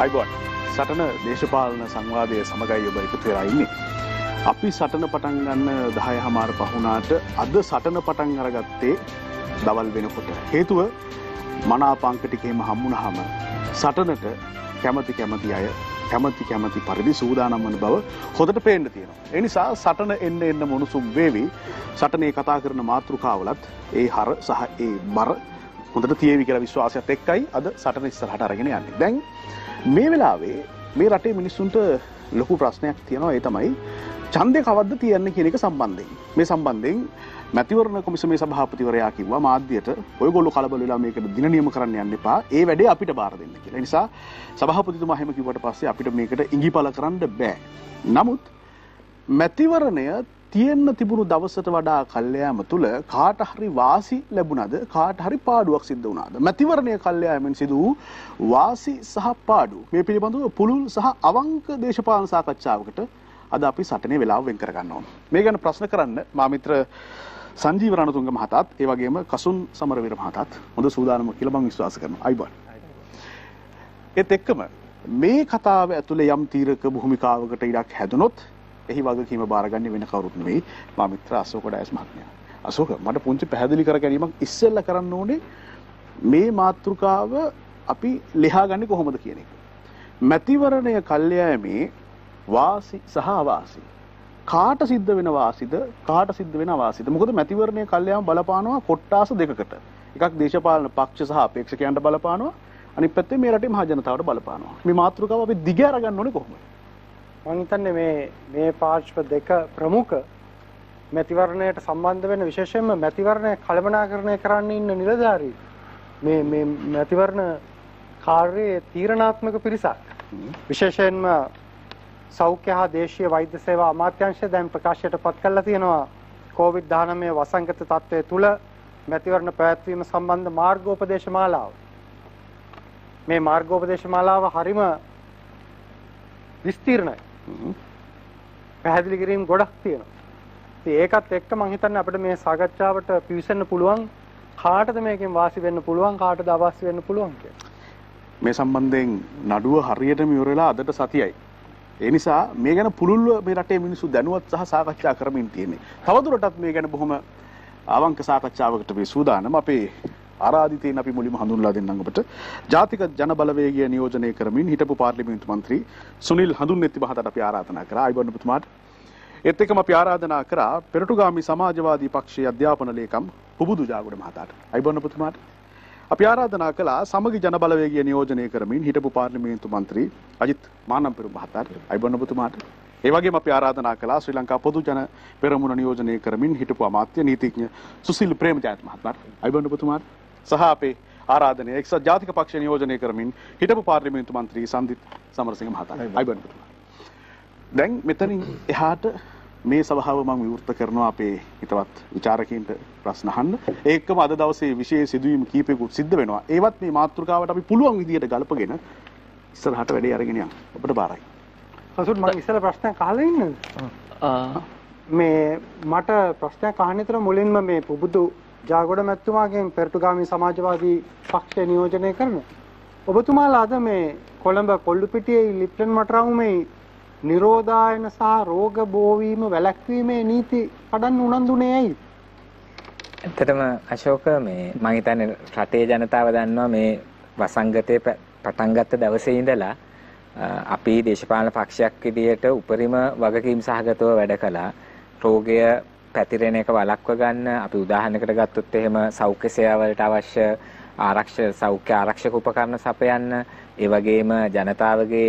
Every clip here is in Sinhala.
අයිබෝන් සටන දේශපාලන සංවාදයේ සමගයි ඔබ එකතු වෙලා ඉන්නේ. අපි සටන පටන් ගන්න 10:00 පහුණාට අද සටන පටන් අරගත්තේ දවල් වෙනකොට. හේතුව මනාපංක ටික එහෙම හම්බුනහම සටනට කැමති අය කැමති පරිදි සූදානම් වන බව හොදට පේන්න තියෙනවා. ඒ නිසා සටන එන්න මොනුසුම් වේවි. සටනේ කතා කරන මාතෘකාවලත් ඒ හර සහ ඒ බර හොඳට තියෙවි කියලා විශ්වාසයත් එක්කයි අද සටන ඉස්සරහට අරගෙන යන්නේ. දැන් මේ වෙලාවේ මේ රටේ මිනිස්සුන්ට ලොකු ප්‍රශ්නයක් තියෙනවා. ඒ තමයි ඡන්දේ කවද්ද තියන්නේ කියන එක සම්බන්ධයෙන්. මේ සම්බන්ධයෙන් මැතිවරණ කොමිසමේ සභාපතිවරයා කිව්වා මාධ්‍යයට ඔයගොල්ලෝ කලබල වෙලා මේකට දින නියම කරන්න යන්න එපා. ඒ වැඩේ අපිට බාර දෙන්න කියලා. ඒ නිසා සභාපතිතුමා හැම කිව්වට පස්සේ අපිට මේකට ඉඟිපල කරන්න බෑ. නමුත් මැතිවරණය තියෙන්න තිබුණු දවසට වඩා කල්යෑම තුල කාට හරි වාසි ලැබුණාද කාට හරි පාඩුවක් සිද්ධ වුණාද? මැතිවරණය කල්යෑමෙන් සිදු වූ වාසි සහ පාඩු මේ පිළිබඳව පුළුල් සහ අවංක දේශපාලන සාකච්ඡාවකට අද අපි සටනේ වෙලාව වෙන් කර ගන්න ඕන. මේ ගැන ප්‍රශ්න කරන්න මා මිත්‍ර සංජීව රණතුංග මහතාත් ඒ වගේම කසුන් සමරවීර මහතාත් හොඳ සූදානම කියලා මම විශ්වාස කරනවා. අයිබෝන්. ඒත් එක්කම මේ කතාව ඇතුලේ යම් තීරක භූමිකාවකට ඉඩක් හැදුනොත් එහි වගකීම බාරගන්නේ වෙන කවුරුත් නෙවෙයි මා මිත්‍ර අශෝක ඩයස් මහත්මයා. අශෝක මට පුංචි පැහැදිලි කර ගැනීමක් ඉස්සෙල්ලා කරන්න ඕනේ මේ මාතෘකාව අපි ලියාගන්නේ කොහොමද කියන එක. මැතිවරණය කල්යෑමේ වාසි සහ අවාසි කාට සිද්ධ වෙන වාසිද කාට සිද්ධ වෙන අවාසිද? මොකද මැතිවරණය කල්යෑම බලපානවා කොට්ටාස දෙකකට. එකක් දේශපාලන පක්ෂ සහ අපේක්ෂකයන්ට බලපානවා, අනිත් පැත්තේ මේ රටේ මහ ජනතාවට බලපානවා. මේ මාතෘකාව අපි දිග අරගන්න ඕනේ කොහොමද? මම හිතන්නේ මේ පාර්ශ්ව දෙක ප්‍රමුඛ මැතිවරණයට සම්බන්ධ වෙන විශේෂයෙන්ම මැතිවරණය කළමනාකරණය කරන්න ඉන්න නිලධාරී මේ මැතිවරණ කාර්යයේ තීරණාත්මක පිරිසක් විශේෂයෙන්ම සෞඛ්‍ය හා දේශීය වෛද්‍ය සේවා අමාත්‍යාංශය දැන් ප්‍රකාශයට පත් කළා තියෙනවා COVID-19 වසංගත තත්ත්වයේ තුල මැතිවරණ පැවැත්වීම සම්බන්ධ මාර්ගෝපදේශ මාලාව. මේ මාර්ගෝපදේශ මාලාව හරිම විස්තීර්ණයි. පැහැදිලි කිරීම ගොඩක් තියෙනවා. ඉතින් ඒකත් එක්ක මම හිතන්නේ අපිට මේ සාකච්ඡාවට පිවිසෙන්න පුළුවන් කාටද මේකෙන් වාසි වෙන්න පුළුවන් කාටද අවාසි වෙන්න පුළුවන් කියලා. මේ සම්බන්ධයෙන් නඩුව හරියටම ඉවර වෙලා අදට සතියයි. ඒ නිසා මේ ගැන පුළුල්ව මේ රටේ මිනිස්සු දැනුවත් සහ සාකච්ඡා කරමින් තියෙන්නේ. තවදුරටත් මේ ගැන බොහොම අවංක සාකච්ඡාවකට මේ සූදානම්. අපේ ආරාධිතයින් අපි මුලින්ම හඳුන්වලා දෙන්නම් ඔබට. ජාතික ජන බලවේගය නියෝජනය කරමින් හිටපු පාර්ලිමේන්තු මන්ත්‍රී සුනිල් හඳුන්නෙත්ති මහතාට අපි ආරාධනා කරා. අයිබෝන් ඔබතුමාට. ඒත් එක්කම අපි ආරාධනා කරා පෙරටුගාමී සමාජවාදී පක්ෂයේ අධ්‍යාපන ලේකම් පුබුදු ජාගොඩ මහතාට. අයිබෝන් ඔබතුමාට. අපි ආරාධනා කළා සමගි ජන බලවේගය නියෝජනය කරමින් හිටපු පාර්ලිමේන්තු මන්ත්‍රී අජිත් මානම්පිරු මහතාට. අයිබෝන් ඔබතුමාට. ඒ වගේම අපි ආරාධනා කළා ශ්‍රී ලංකා පොදු ජන පෙරමුණ නියෝජනය කරමින් හිටපු අමාත්‍ය නීතිඥ සුසිල් ප්‍රේමජයන්ත මහත්මයාට. අයිබෝන් ඔබතුමාට. සහ අපේ ආරාධනය එක්සත් ජාතික පක්ෂ නියෝජනය කරමින් හිටපු පාර්ලිමේන්තු මන්ත්‍රී සන්දිත් සමරසිංහ මහතාට. අයිබෝන් ඔබතුමාට. දැන් මෙතනින් එහාට මේ සභාව මම විවෘත කරනවා අපේ හිතවත් විචාරකීන්ට ප්‍රශ්න අහන්න. ඒකම අද දවසේ විශේෂ සිදුවීම් කීපයකුත් සිද්ධ වෙනවා. ඒවත් මේ මාතෘකාවට අපි පුළුවන් විදියට ගලපගෙන ඉස්සරහට වැඩේ අරගෙන යන්න. ඔබට බාරයි. හසුන් මම ඉස්සෙල්ලා ප්‍රශ්නයක් අහලා ඉන්නද? මේ මට ප්‍රශ්නයක් අහන්න විතර මුලින්ම මේ පුබුදු ජාගොඩ මැතිතුමාගෙන් පෙරටුගාමී සමාජවාදී පක්ෂය නියෝජනය කරන ඔබතුමාලා අද මේ කොළඹ කොල්ලුපිටියේ ලිප්ටන් මටරවුමේ නිරෝධායන සහ රෝග බෝවීම වැළැක්වීමේ නීති කඩන්න උනන්දුනේ ඇයි? ඇත්තටම අශෝක මේ මම හිතන්නේ රටේ ජනතාව දන්නවා මේ වසංගතේ පටන් ගත්ත දවසේ ඉඳලා අපි දේශපාලන පක්ෂයක් විදියට උපරිම වගකීම් සහගතව වැඩ කළා. රෝගය පැතිරෙන එක වළක්ව ගන්න අපි උදාහරණයකට ගත්තොත් එහෙම සෞඛ්‍ය සේවාවලට අවශ්‍ය සෞඛ්‍ය ආරක්ෂක උපකරණ සපයන්න, ඒ වගේම ජනතාවගේ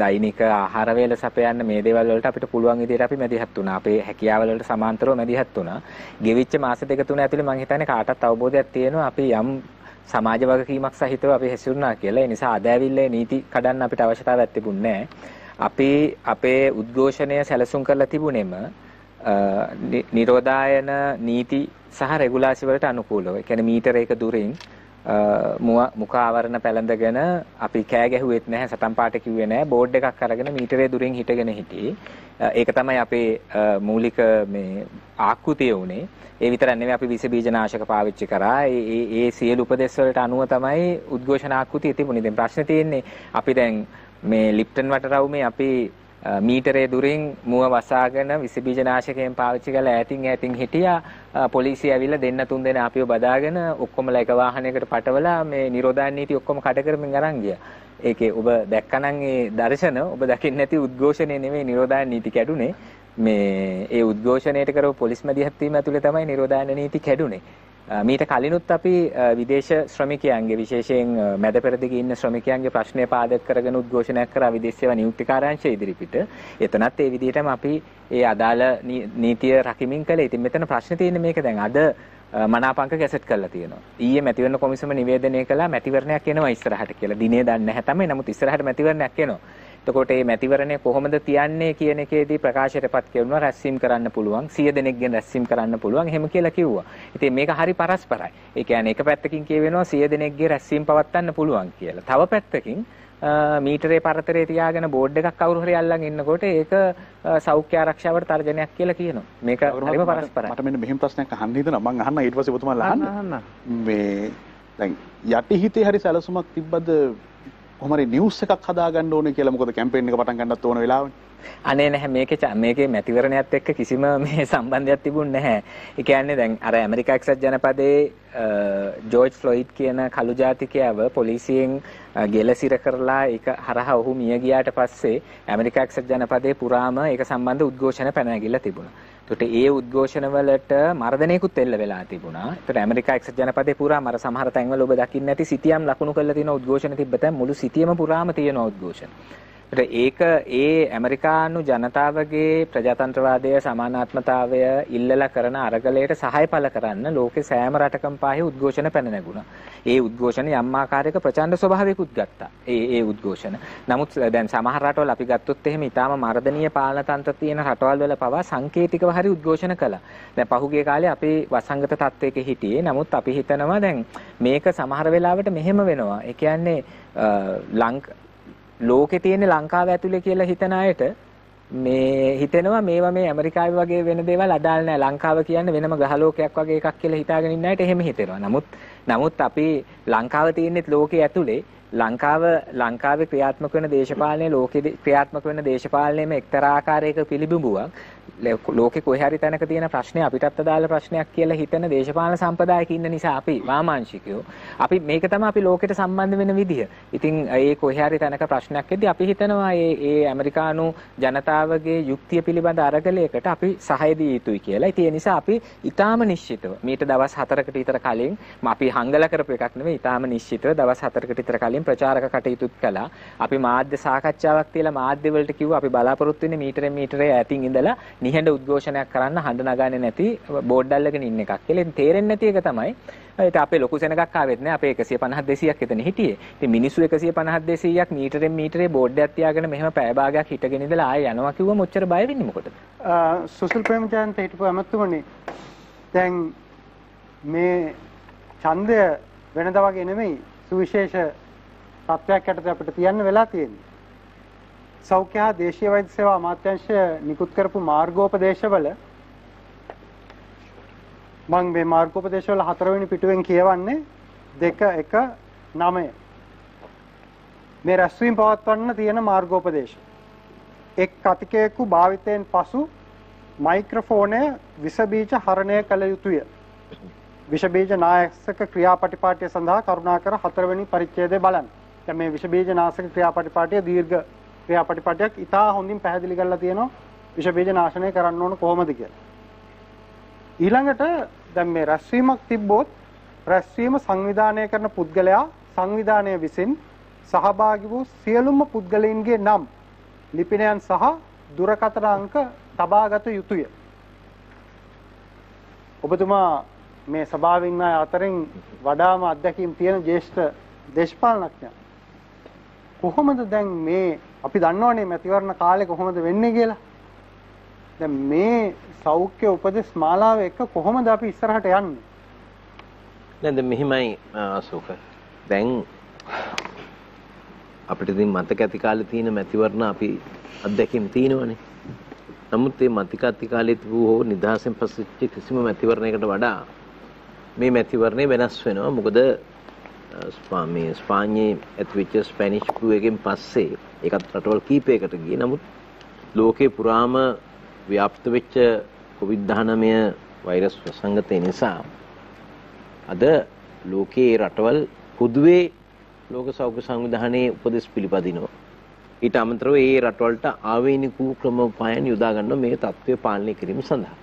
දෛනික ආහාර වේල සපයන්න මේ දේවල් වලට අපිට පුළුවන් විදිහට අපි මැදිහත් වුණා. අපේ හැකියාවල වලට සමාන්තරව මැදිහත් වුණා. ගෙවිච්ච මාස දෙක තුන ඇතුලේ මම හිතන්නේ කාටත් අවබෝධයක් තියෙනවා අපි යම් සමාජ වගකීමක් සහිතව අපි හැසිරුණා කියලා. ඒ නිසා අද ඇවිල්ලා නීති කඩන්න අපිට අවශ්‍යතාවයක් තිබුණේ නැහැ. අපි අපේ උද්ඝෝෂණය සැලසුම් කරලා තිබුණෙම නිරෝධායන නීති සහ රෙගුලාසි වලට අනුකූලව. ඒ කියන්නේ මීටරයක දුරින් මුඛ ආවරණ පැළඳගෙන අපි කෑ ගැහුවෙත් නැහැ, සටන් පාට කිව්වේ නැහැ, බෝඩ් එකක් අරගෙන මීටරේ දුරින් හිටගෙන හිටියේ. ඒක තමයි අපේ මූලික මේ ආකෘතිය උනේ. ඒ විතරක් නෙවෙයි අපි විස බීජනාශක පාවිච්චි කරා. ඒ සියලු උපදෙස් වලට අනුව තමයි උද්ඝෝෂණ ආකෘතිය තිබුණේ. දැන් ප්‍රශ්නේ තියෙන්නේ අපි දැන් මේ ලිප්ටන් වටරවුමේ අපි මීටරේ දුරින් මුව වසාගෙන විස බීජනාශකයෙන් පාවිච්චි කරලා ඈතින් හිටියා. පොලිසිය ඇවිල්ලා දෙන්න තුන් දෙනා අපිව බදාගෙන ඔක්කොමලා එක වාහනයකට පටවලා මේ නිරෝධායන නීති ඔක්කොම කඩ කරමින් අරන් ගියා. ඒකේ ඔබ දැක්කනම් ඒ දර්ශන ඔබ දකින්නේ නැති උද්ඝෝෂණය නෙමෙයි නිරෝධායන නීති කැඩුනේ. මේ ඒ උද්ඝෝෂණයට කරව පොලිස් මැදිහත් වීම ඇතුලේ තමයි නිරෝධායන නීති කැඩුනේ. මීට කලිනුත් අපි විදේශ ශ්‍රමිකයන්ගේ විශේෂයෙන් මැද පෙරදිග ඉන්න ශ්‍රමිකයන්ගේ ප්‍රශ්නය පාදක කරගෙන උද්ඝෝෂණයක් කරා විදේශ සේවා නියුක්ති කාර්යාංශය ඉදිරිපිට. එතනත් ඒ විදිහටම අපි ඒ අදාළ නීතිය රකිමින් කළේ. ඉතින් මෙතන ප්‍රශ්නේ තියෙන්නේ මේක දැන් අද මනාපංක ගැසට් කරලා තියෙනවා. ඊයේ මැතිවරණ කොමිසම නිවේදනය කළා මැතිවරණයක් එනවා ඉස්සරහට කියලා. දිනේ දන්නේ නැහැ තමයි. නමුත් ඉස්සරහට මැතිවරණයක් එනවා. එතකොට මේ මැතිවරණය කොහොමද තියන්නේ කියන එකේදී ප්‍රකාශයටපත් කරනවා රැස්වීම කරන්න පුළුවන් 100 දෙනෙක්ගෙන් රැස්වීම කරන්න පුළුවන් එහෙම කියලා කිව්වා. ඉතින් මේක හරි පරස්පරයි. ඒ කියන්නේ එක පැත්තකින් කියවෙනවා 100 දෙනෙක්ගේ රැස්වීම පවත්වන්න පුළුවන් කියලා. තව පැත්තකින් මීටරේ පරතරේ තියාගෙන බෝඩ් එකක් කවුරු හරි අල්ලන් ඉන්නකොට ඒක සෞඛ්‍ය ආරක්ෂාවට තර්ජනයක් කියලා කියනවා. මේක හරිම පරස්පරයි. මට මෙන්න මෙහෙම ප්‍රශ්නයක් අහන්න හිතෙනවා. මම අහන්න ඊට පස්සේ ඔබතුමාලා අහන්න. මේ දැන් යටි හිතේ හරි සැලසුමක් තිබ්බද කොහොම හරි නිවුස් එකක් හදාගන්න ඕනේ කියලා. මොකද කැම්පේන් එක පටන් ගන්නත් ඕන වෙලාවනේ. අනේ නැහැ මේකේ මැතිවරණයත් එක්ක කිසිම මේ සම්බන්ධයක් තිබුණ නැහැ. ඒ කියන්නේ දැන් අර ඇමරිකා එක්සත් ජනපදයේ ජෝර්ජ් ෆ්ලොයිඩ් කියන කළු ජාතිකයව පොලිසියෙන් ගෙලසිර කරලා ඒක හරහා ඔහු මිය ගියාට පස්සේ ඇමරිකා එක්සත් ජනපදයේ පුරාම ඒක සම්බන්ධ උද්ඝෝෂණ පැන නැගිලා තිබුණා. ඒකට ඒ උද්ඝෝෂණ වලට මර්ධනයකුත් එල්ල වෙලා තිබුණා. ඒකට ඇමරිකා එක්සත් ජනපදයේ පුරාම අර සමහර තැන්වල ඔබ දකින්නේ නැති සිටියම් ලකුණු කරලා තියෙන උද්ඝෝෂණ තිබ්බ තැන් මුළු සිටියම පුරාම තියෙන උද්ඝෝෂණ. ඒක ඒ ඇමරිකානු ජනතාවගේ ප්‍රජාතන්ත්‍රවාදය සමානාත්මතාවය ඉල්ලලා කරන අරගලයට සහාය පළ කරන්න ලෝකේ සෑම රටකම පාහේ උද්ඝෝෂණ පැන නැගුණා. ඒ උද්ඝෝෂණ යම් ආකාරයක ප්‍රචණ්ඩ ස්වභාවයකුත් ගත්තා. ඒ උද්ඝෝෂණ. නමුත් දැන් සමහර රටවල අපි ගත්තොත් එහෙම ඊටාම මර්ධනීය පාලන තන්ත්‍ර තියෙන රටවල් වල පවා සංකේතිකව හරි උද්ඝෝෂණ කළා. දැන් පහුගිය කාලේ අපේ වසංගත තත්ත්වයක හිටියේ. නමුත් අපි හිතනවා දැන් මේක සමහර වෙලාවට මෙහෙම වෙනවා. ඒ කියන්නේ ලෝකේ තියෙන ලංකාව ඇතුලේ කියලා හිතන අයට මේ හිතෙනවා මේවා මේ ඇමරිකාවේ වගේ වෙන දේවල් අදාළ නැහැ. ලංකාව කියන්නේ වෙනම ග්‍රහ ලෝකයක් වගේ එකක් කියලා හිතාගෙන ඉන්න අයට එහෙම හිතෙනවා. නමුත් අපි ලංකාව තියෙනෙත් ලෝකයේ ඇතුලේ ලංකාවේ ක්‍රියාත්මක වෙන දේශපාලනයේ ලෝකයේ ක්‍රියාත්මක වෙන දේශපාලනයේම එක්තරා ආකාරයක පිළිබිඹුවක් ලෝකේ කොහේ හරි තැනක තියෙන ප්‍රශ්නේ අපිටත් අදාළ ප්‍රශ්නයක් කියලා හිතන දේශපාලන සම්ප්‍රදායක ඉන්න නිසා අපි වාමාංශිකයෝ අපි මේක තමයි අපි ලෝකෙට සම්බන්ධ වෙන විදිය. ඉතින් ඒ කොහේ හරි තැනක ප්‍රශ්නයක් එද්දී අපි හිතනවා ඒ ඇමරිකානු ජනතාවගේ යුක්තිය පිළිබඳ අරගලයකට අපි සහාය දී යුතුයි කියලා. ඉතින් ඒ නිසා අපි ඊටාම නිශ්චිතව මීට දවස් 4කට විතර කලින් අපි හංගල කරපු එකක් නෙවෙයි ඊටාම නිශ්චිතව දවස් 4කට විතර කලින් ප්‍රචාරක කටයුතුත් කළා. අපි මාධ්‍ය සාකච්ඡාවක් තියලා මාධ්‍ය වලට කිව්වා අපි බලාපොරොත්තු වෙන්නේ මීටරේ ඈතින් ඉඳලා නිහඬ උද්ඝෝෂණයක් කරන්න හඬ නගන්නේ නැති බෝඩ් අල්ලගෙන ඉන්න එකක් කියලා. ඉතින් තේරෙන්නේ නැති එක තමයි. ඒත් අපේ ලොකු සෙනගක් ආවෙත් නෑ. අපේ 150 200ක් එතන හිටියේ. ඉතින් මිනිස්සු 150 200ක් මීටරේ බෝඩ් එකක් තියාගෙන මෙහෙම පැය භාගයක් හිටගෙන ඉඳලා ආයෙ යනවා කිව්වම ඔච්චර බය වෙන්නේ මොකටද? සුසිල් ප්‍රේමචන්ද්‍ර හිටපු ඇමතුමනි දැන් මේ ඡන්දය වෙනදා වගේ නෙමෙයි සුවිශේෂ තත්ත්වයක් යටතේ අපිට තියන්න වෙලා තියෙන්නේ. සෞඛ්‍ය හා දේශීය වෛද්‍ය සේවා අමාත්‍යාංශය නිකුත් කරපු මාර්ගෝපදේශවල මම මේ මාර්ගෝපදේශවල 4 වෙනි පිටුවෙන් කියවන්නේ 2.1.9 මේ රැස්වීම පවත්වන්න තියෙන මාර්ගෝපදේශ. එක් කතිකයෙකු භාවිතයෙන් පසු මයික්‍රොෆෝනය විස බීජ හරණය කළ යුතුය. විස බීජ නාශක ක්‍රියාපටිපාටිය සඳහා කරුණාකර 4 වෙනි පරිච්ඡේදය බලන්න. දැන් මේ විස බීජ නාශක ක්‍රියාපටිපාටිය දීර්ඝ ක්‍රියාපටිපාටියක් ඉතා හොඳින් පැහැදිලි කරලා තියෙනවා විස බීජ නාශනය කරන්න ඕන කොහොමද කියලා. ඊළඟට දැන් මේ රැස්වීමක් තිබ්බොත් රැස්වීම සංවිධානය කරන පුද්ගලයා සංවිධානය විසින් සහභාගී වූ සියලුම පුද්ගලයින්ගේ නම් ලිපිනයන් සහ දුරකථන අංක තබාගත යුතුය. ඔබතුමා මේ සභාවේ ඉන්න අතරින් වඩාම අත්දැකීම් තියෙන ජ්‍යෙෂ්ඨ දේශපාලනඥයා කොහොමද දැන් මේ අපි දන්නවනේ මැතිවරණ කාලේ කොහොමද වෙන්නේ කියලා. දැන් මේ සෞඛ්‍ය උපදෙස් මාලාව එක කොහොමද අපි ඉස්සරහට යන්නේ? නේද මෙහිමයි අශෝක. දැන් අපිට ඉතින් මතක ඇති කාලේ තියෙන මැතිවරණ අපි අත්දැකීම් තියෙනවනේ. නමුත් මේ මතක ඇති කාලේ තිබූ හෝ නිදහසෙන් පසුච්ච කිසිම මැතිවරණයකට වඩා මේ මැතිවරණය වෙනස් වෙනවා. මොකද මේ ස්පාඤ්ඤේ ඇතිවෙච්ච ස්පැනිෂ් ෆ්ලූ එකෙන් පස්සේ ඒකත් රටවල් කීපයකට ගියේ. නමුත් ලෝකේ පුරාම ව්‍යාප්ත වෙච්ච COVID-19 වෛරස් වසංගතය නිසා අද ලෝකයේ රටවල් පොදුවේ ලෝක සෞඛ්‍ය සංවිධානයේ උපදෙස් පිළිපදිනවා. ඊට අමතරව ඒ රටවල්ට ආවේනික වූ ක්‍රමෝපායන් යොදා ගන්න මේ තත්ත්වය පාලනය කිරීම සඳහා.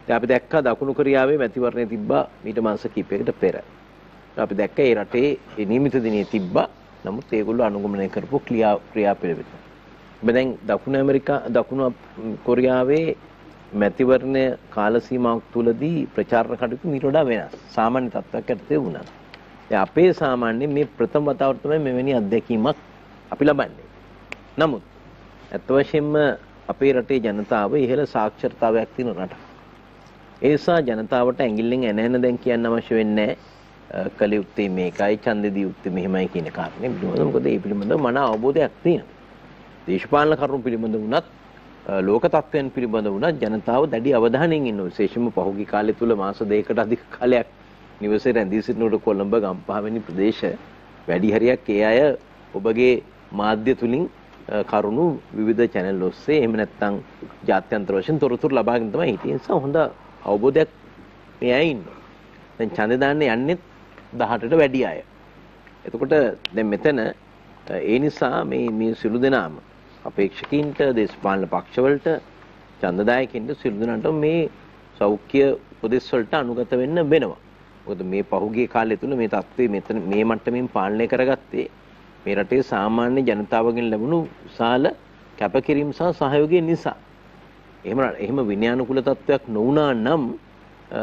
දැන් අපි දැක්කා දකුණු කොරියාවේ මැතිවරණය තිබ්බා ඊට මාස කිහිපයකට පෙර. අපි දැක්ක ඒ රටේ ඒ නියමිත දිනේ තිබ්බා. නමුත් ඒගොල්ලෝ අනුගමනය කරපු ක්‍රියාපිළිවෙත. දැන් දකුණු කොරියාවේ මැතිවරණ කාල සීමාවක් තුලදී ප්‍රචාරණ කටයුතු මීට වඩා වෙනස්. සාමාන්‍ය තත්ත්වයක් යටතේ වුණා. දැන් අපේ සාමාන්‍ය මේ ප්‍රථම වතාවට තමයි මෙවැනි අත්දැකීමක් අපි ලබන්නේ. නමුත් අත් වශයෙන්ම අපේ රටේ ජනතාව ඉහළ සාක්ෂරතාවයක් තියෙන රටක්. ඒ නිසා ජනතාවට ඇඟිල්ලෙන් එන දැන් කියන්න අවශ්‍ය වෙන්නේ නැහැ. කලියුත්තේ මේකයි ඡන්දෙදී යුත්තේ මෙහෙමයි කියන කාරණේ. මොකද ඒ පිළිබඳව මන අවබෝධයක් තියෙනවා. දේශපාලන කරුණු පිළිබඳව වුණත් ලෝක තත්ත්වයන් පිළිබඳව වුණත් ජනතාව දැඩි අවධානයෙන් ඉන්නවා. විශේෂයෙන්ම පහුගිය කාලය තුල මාස දෙකකට අධික කාලයක් නිවසේ රැඳී සිටිනකොට කොළඹ ගම්පහ වැනි ප්‍රදේශ වැඩි හරියක් ඒ අය ඔබගේ මාධ්‍ය තුලින් කරුණු විවිධ channel ඔස්සේ එහෙම නැත්නම් ජාත්‍යන්තර වශයෙන් තොරතුරු ලබාගෙන තමයි හිටියේ. නිසා හොඳ අවබෝධයක් මේ අය ඉන්නවා. දැන් ඡන්ද දාන්න යන්නේ 18ට වැඩි අය. එතකොට දැන් මෙතන ඒ නිසා මේ සිළු දෙනාම අපේක්ෂකීන්ට දේශපාලන පක්ෂවලට ඡන්දදායකින්ට සිළු දෙනාට මේ සෞඛ්‍ය උපදෙස් වලට අනුගත වෙන්න වෙනවා. මොකද මේ පහුගිය කාලය තුල මේ තත්ත්වය මෙතන මේ මට්ටමින් පාලනය කරගත්තේ මේ රටේ සාමාන්‍ය ජනතාවගෙන් ලැබුණු විශාල කැපකිරීම සහ සහයෝගය නිසා. එහෙම විනයානුකූල තත්ත්වයක් නොවුණා නම්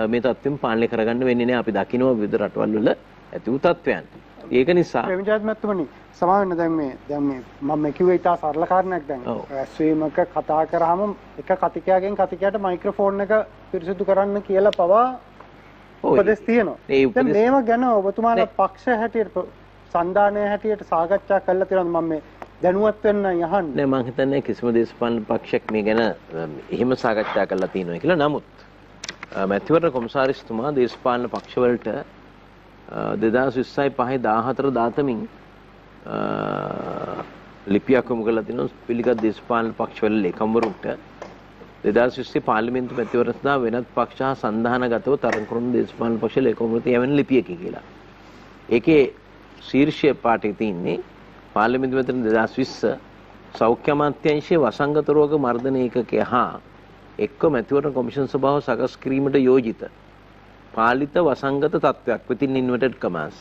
මේ තත්ත්වෙම පාලනය කරගන්න වෙන්නේ නැහැ. අපි දකිනවා විවිධ රටවල් වල ඇති වූ තත්ත්වයන්. ඒක නිසා ප්‍රේමජාත් මැතිතුමනි සමාවෙන්න දැන් මේ මම කිව්වේ ඉතා සරල කාරණයක්. දැන් රැස්වීමක කතා කරාම එක කතිකයාගෙන් කතිකයාට මයික්‍රොෆෝන් එක පිරිසිදු කරන්න කියලා පවා උපදෙස් තියෙනවා. දැන් මේව ගැන ඔබතුමාලා පක්ෂ හැටියට සන්දානය හැටියට සාකච්ඡා කළා තියෙනවා. මම මේ දැනුවත් වෙන්න යහන්නේ. නෑ මම හිතන්නේ කිසිම දේශපාලන පක්ෂයක් මේ ගැන එහෙම සාකච්ඡා කරලා තියෙනවා කියලා. නමුත් මැතිවරණ කොමසාරිස්තුමා දේශපාලන පක්ෂවලට 2020 5 14 දාතමින් ලිපියක් යොමු කරලා තිනවා පිළිගත් දේශපාලන පක්ෂවල ලේකම්වරුන්ට 2020 පාර්ලිමේන්තු මැතිවරණ සඳහා වෙනත් පක්ෂ හා සන්ධානගතව තරඟ කරන දේශපාලන පක්ෂ ලේකම්වරුන්ට යැවෙන ලිපියක කියලා. ඒකේ ශීර්ෂ පාඨයේ තියෙන්නේ පාර්ලිමේන්තු මැතිවරණ 2020 සෞඛ්‍ය අමාත්‍යාංශයේ වසංගත රෝග මර්ධන ඒකකය හා එක්ක මැතිවරණ කොමිෂන් සභාව සකස් කිරීමට යෝජිත පාලිත වසංගත තත්ත්වයක් within inverted commas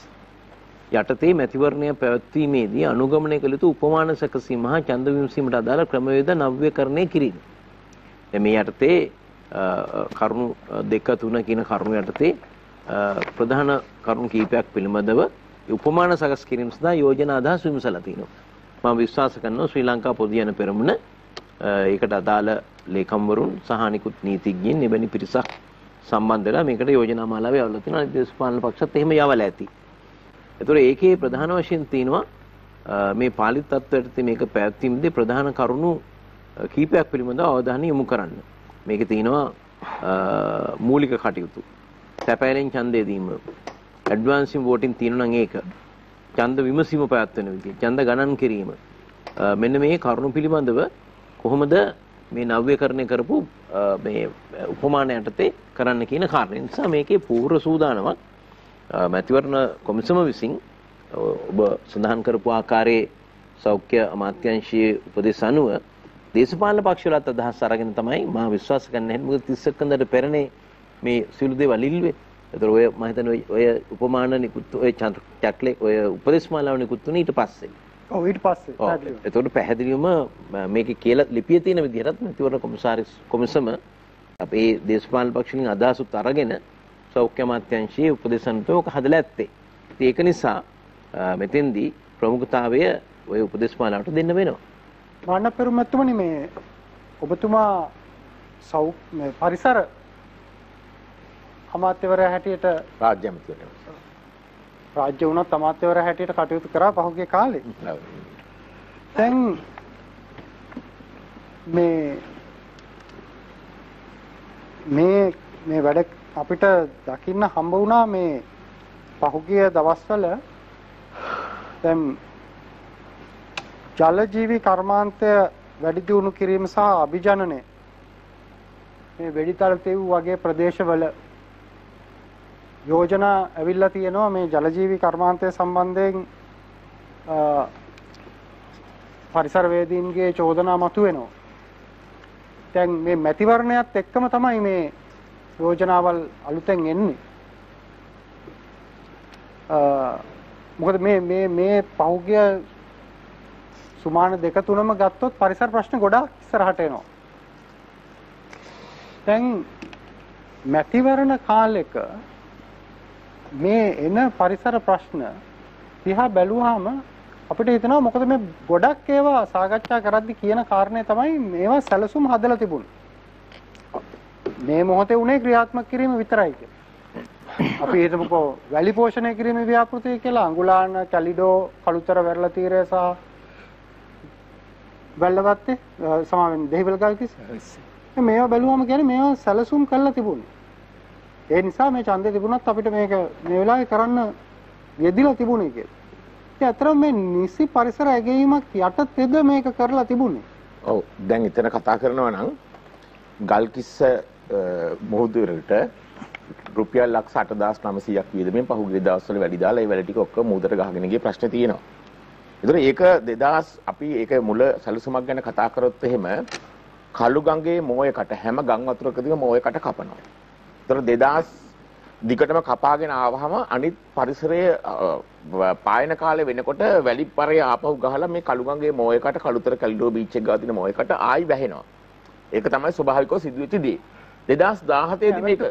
යටතේ මැතිවරණය පැවැත්වීමේදී අනුගමනය කළ යුතු උපමාන සැකසීම හා ඡන්ද විමසීමට අදාළ ක්‍රමවේද නව්‍යකරණය කිරීම. මේ යටතේ කරුණු 2 3 කියන කරුණු යටතේ ප්‍රධාන කරුණු කීපයක් පිළිබඳව උපමාන සකස් කිරීම සඳහා යෝජනා අදහස් විමසලා තිනවා. මම විශ්වාස කරනවා ශ්‍රී ලංකා පොදු ජන පෙරමුණ ඒකට අදාළ ලේකම්වරුන් සහ අනිකුත් නීතිඥයින් එවැනි පිරිසක් සම්බන්ධ වෙලා මේකට යෝජනා මාලාවේ යවලා තිනවා. දේශපාලන පක්ෂත් එහෙම යවලා ඇති. ඒතොර ඒකේ ප්‍රධාන වශයෙන් තියෙනවා මේ පාලිත තත්ත්වයට මේක පැවැත්වීමේදී ප්‍රධාන කරුණු කීපයක් පිළිබඳව අවධානය යොමු කරන්න. මේකේ තියෙනවා මූලික කටයුතු. සැපයලෙන් ඡන්දය දීම. ඇඩ්වාන්සින් වෝටින් තියෙනවා නම් ඒක. ඡන්ද විමසීම පැවැත්වෙන විදිහ. ඡන්ද ගණන් කිරීම. මෙන්න මේ කරුණු පිළිබඳව කොහොමද මේ නව්‍යකරණය කරපු මේ උපමාන යටතේ කරන්න කියන කාරණේ. නිසා මේකේ පූර්ව සූදානමක් මැතිවරණ කොමිසම විසින් ඔබ සඳහන් කරපු ආකාරයේ සෞඛ්‍ය අමාත්‍යාංශයේ උපදෙස් අනුව දේශපාලන පක්ෂවලත් අදහස් අරගෙන තමයි මම විශ්වාස කරන්නේ. මොකද 30 කන්දට පෙරනේ මේ සිළු දේවල් ඉල්ලුවේ. ඒතර ඔය මම හිතන්නේ ඔය උපමාන නිකුත් ඔය චක්ලේ ඔය උපදෙස් මාලාව නිකුත් වුණේ ඊට පස්සේ. ඔව් ඊට පස්සේ. ඒතකොට පැහැදිලිවම මේකේ කියලා ලිපිය තියෙන විදිහටත් මැතිවරණ කොමිසම අපේ දේශපාලන පක්ෂවලින් අදහසුත් අරගෙන සෞඛ්‍ය අමාත්‍යාංශයේ උපදේශන්තෝ ඔක හදලා ඇත්තේ. ඒක නිසා මෙතෙන්දී ප්‍රමුඛතාවය ඔය උපදේශ මාලාවට දෙන්න වෙනවා. මාන්න පෙරමුතුමනි මේ ඔබතුමා පරිසර අමාත්‍යවරයා හැටියට රාජ්‍ය ඇමතිවරයා. රාජ්‍ය වුණත් අමාත්‍යවරයා හැටියට කටයුතු කරා පහුගිය කාලේ. දැන් මේ වැඩ අපිට දකින්න හම්බ වුණා මේ පහුගිය දවස්වල දැන් ජල ජීවි කර්මාන්තය වැඩි දියුණු කිරීම සහ අභිජනනය මේ වෙඩිතල තෙව් වගේ ප්‍රදේශවල යෝජනා ඇවිල්ලා තියෙනවා මේ ජල ජීවි කර්මාන්තය සම්බන්ධයෙන් පරිසරවේදීන්ගේ චෝදනා මතුවෙනවා. දැන් මේ මැතිවරණයත් එක්කම තමයි මේ යෝජනාවල් අලුතෙන් එන්නේ. මොකද මේ පහුගිය සුමාන දෙක තුනම ගත්තොත් පරිසර ප්‍රශ්න ගොඩාක් ඉස්සරහට එනවා. දැන් මැතිවරණ කාලෙක මේ එන පරිසර ප්‍රශ්න දිහා බැලුවාම අපිට හිතෙනවා මොකද මේ ගොඩක් ඒවා සාකච්ඡා කරද්දී කියන කාරණේ තමයි මේවා සැලසුම් හදලා තිබුණේ. මේ මොහොතේ උනේ ක්‍රියාත්මක කිරීම විතරයි කියලා. අපි හිතමුකෝ වැලි පෝෂණය කිරීමේ ව්‍යාපෘතිය කියලා අඟුලාන කැලිඩෝ කළුතර වෙරළ තීරය සහ වැල්ලවත්තේ සමාවෙන් දෙහිවල ගල්කිස්ස මේවා බැලුවම කියන්නේ මේවා සැලසුම් කරලා තිබුණේ. ඒ නිසා මේ ඡන්දේ තිබුණත් අපිට මේක මේ වෙලාවේ කරන්න යෙදිලා තිබුණේ කියලා. ඒ අතර මේ නිසි පරිසර ඇගයීමක් යටතේද මේක කරලා තිබුණේ. ඔව් දැන් එතන කතා කරනවා නම් ගල්කිස්ස මුහුදුරට රුපියල් ලක්ෂ 8900ක් වියදමින් පහුගිය දවස්වල වැඩි දාලා ඒ වැඩ ටික ඔක්කොම මුහුදට ගහගෙන ගිය ප්‍රශ්න තියෙනවා. ඒතර ඒක 2000 අපි ඒක මුල සැලසුමක් ගැන කතා කරොත් එහෙම කළු ගඟේ මෝයකට හැම ගම් වතුරකදීම මෝයකට කපනවා. ඒතර 2000 දිගටම කපාගෙන ආවහම අනිත් පරිසරයේ පායන කාලේ වෙනකොට වැලි පරේ ආපහු ගහලා මේ කළු ගඟේ මෝයකට කළුතර කැලිඩෝ බීච් එක ගාව තියෙන මෝයකට ආයි වැහෙනවා. ඒක තමයි ස්වභාවිකව සිදුවෙච්ච දේ. 2017 දී මේක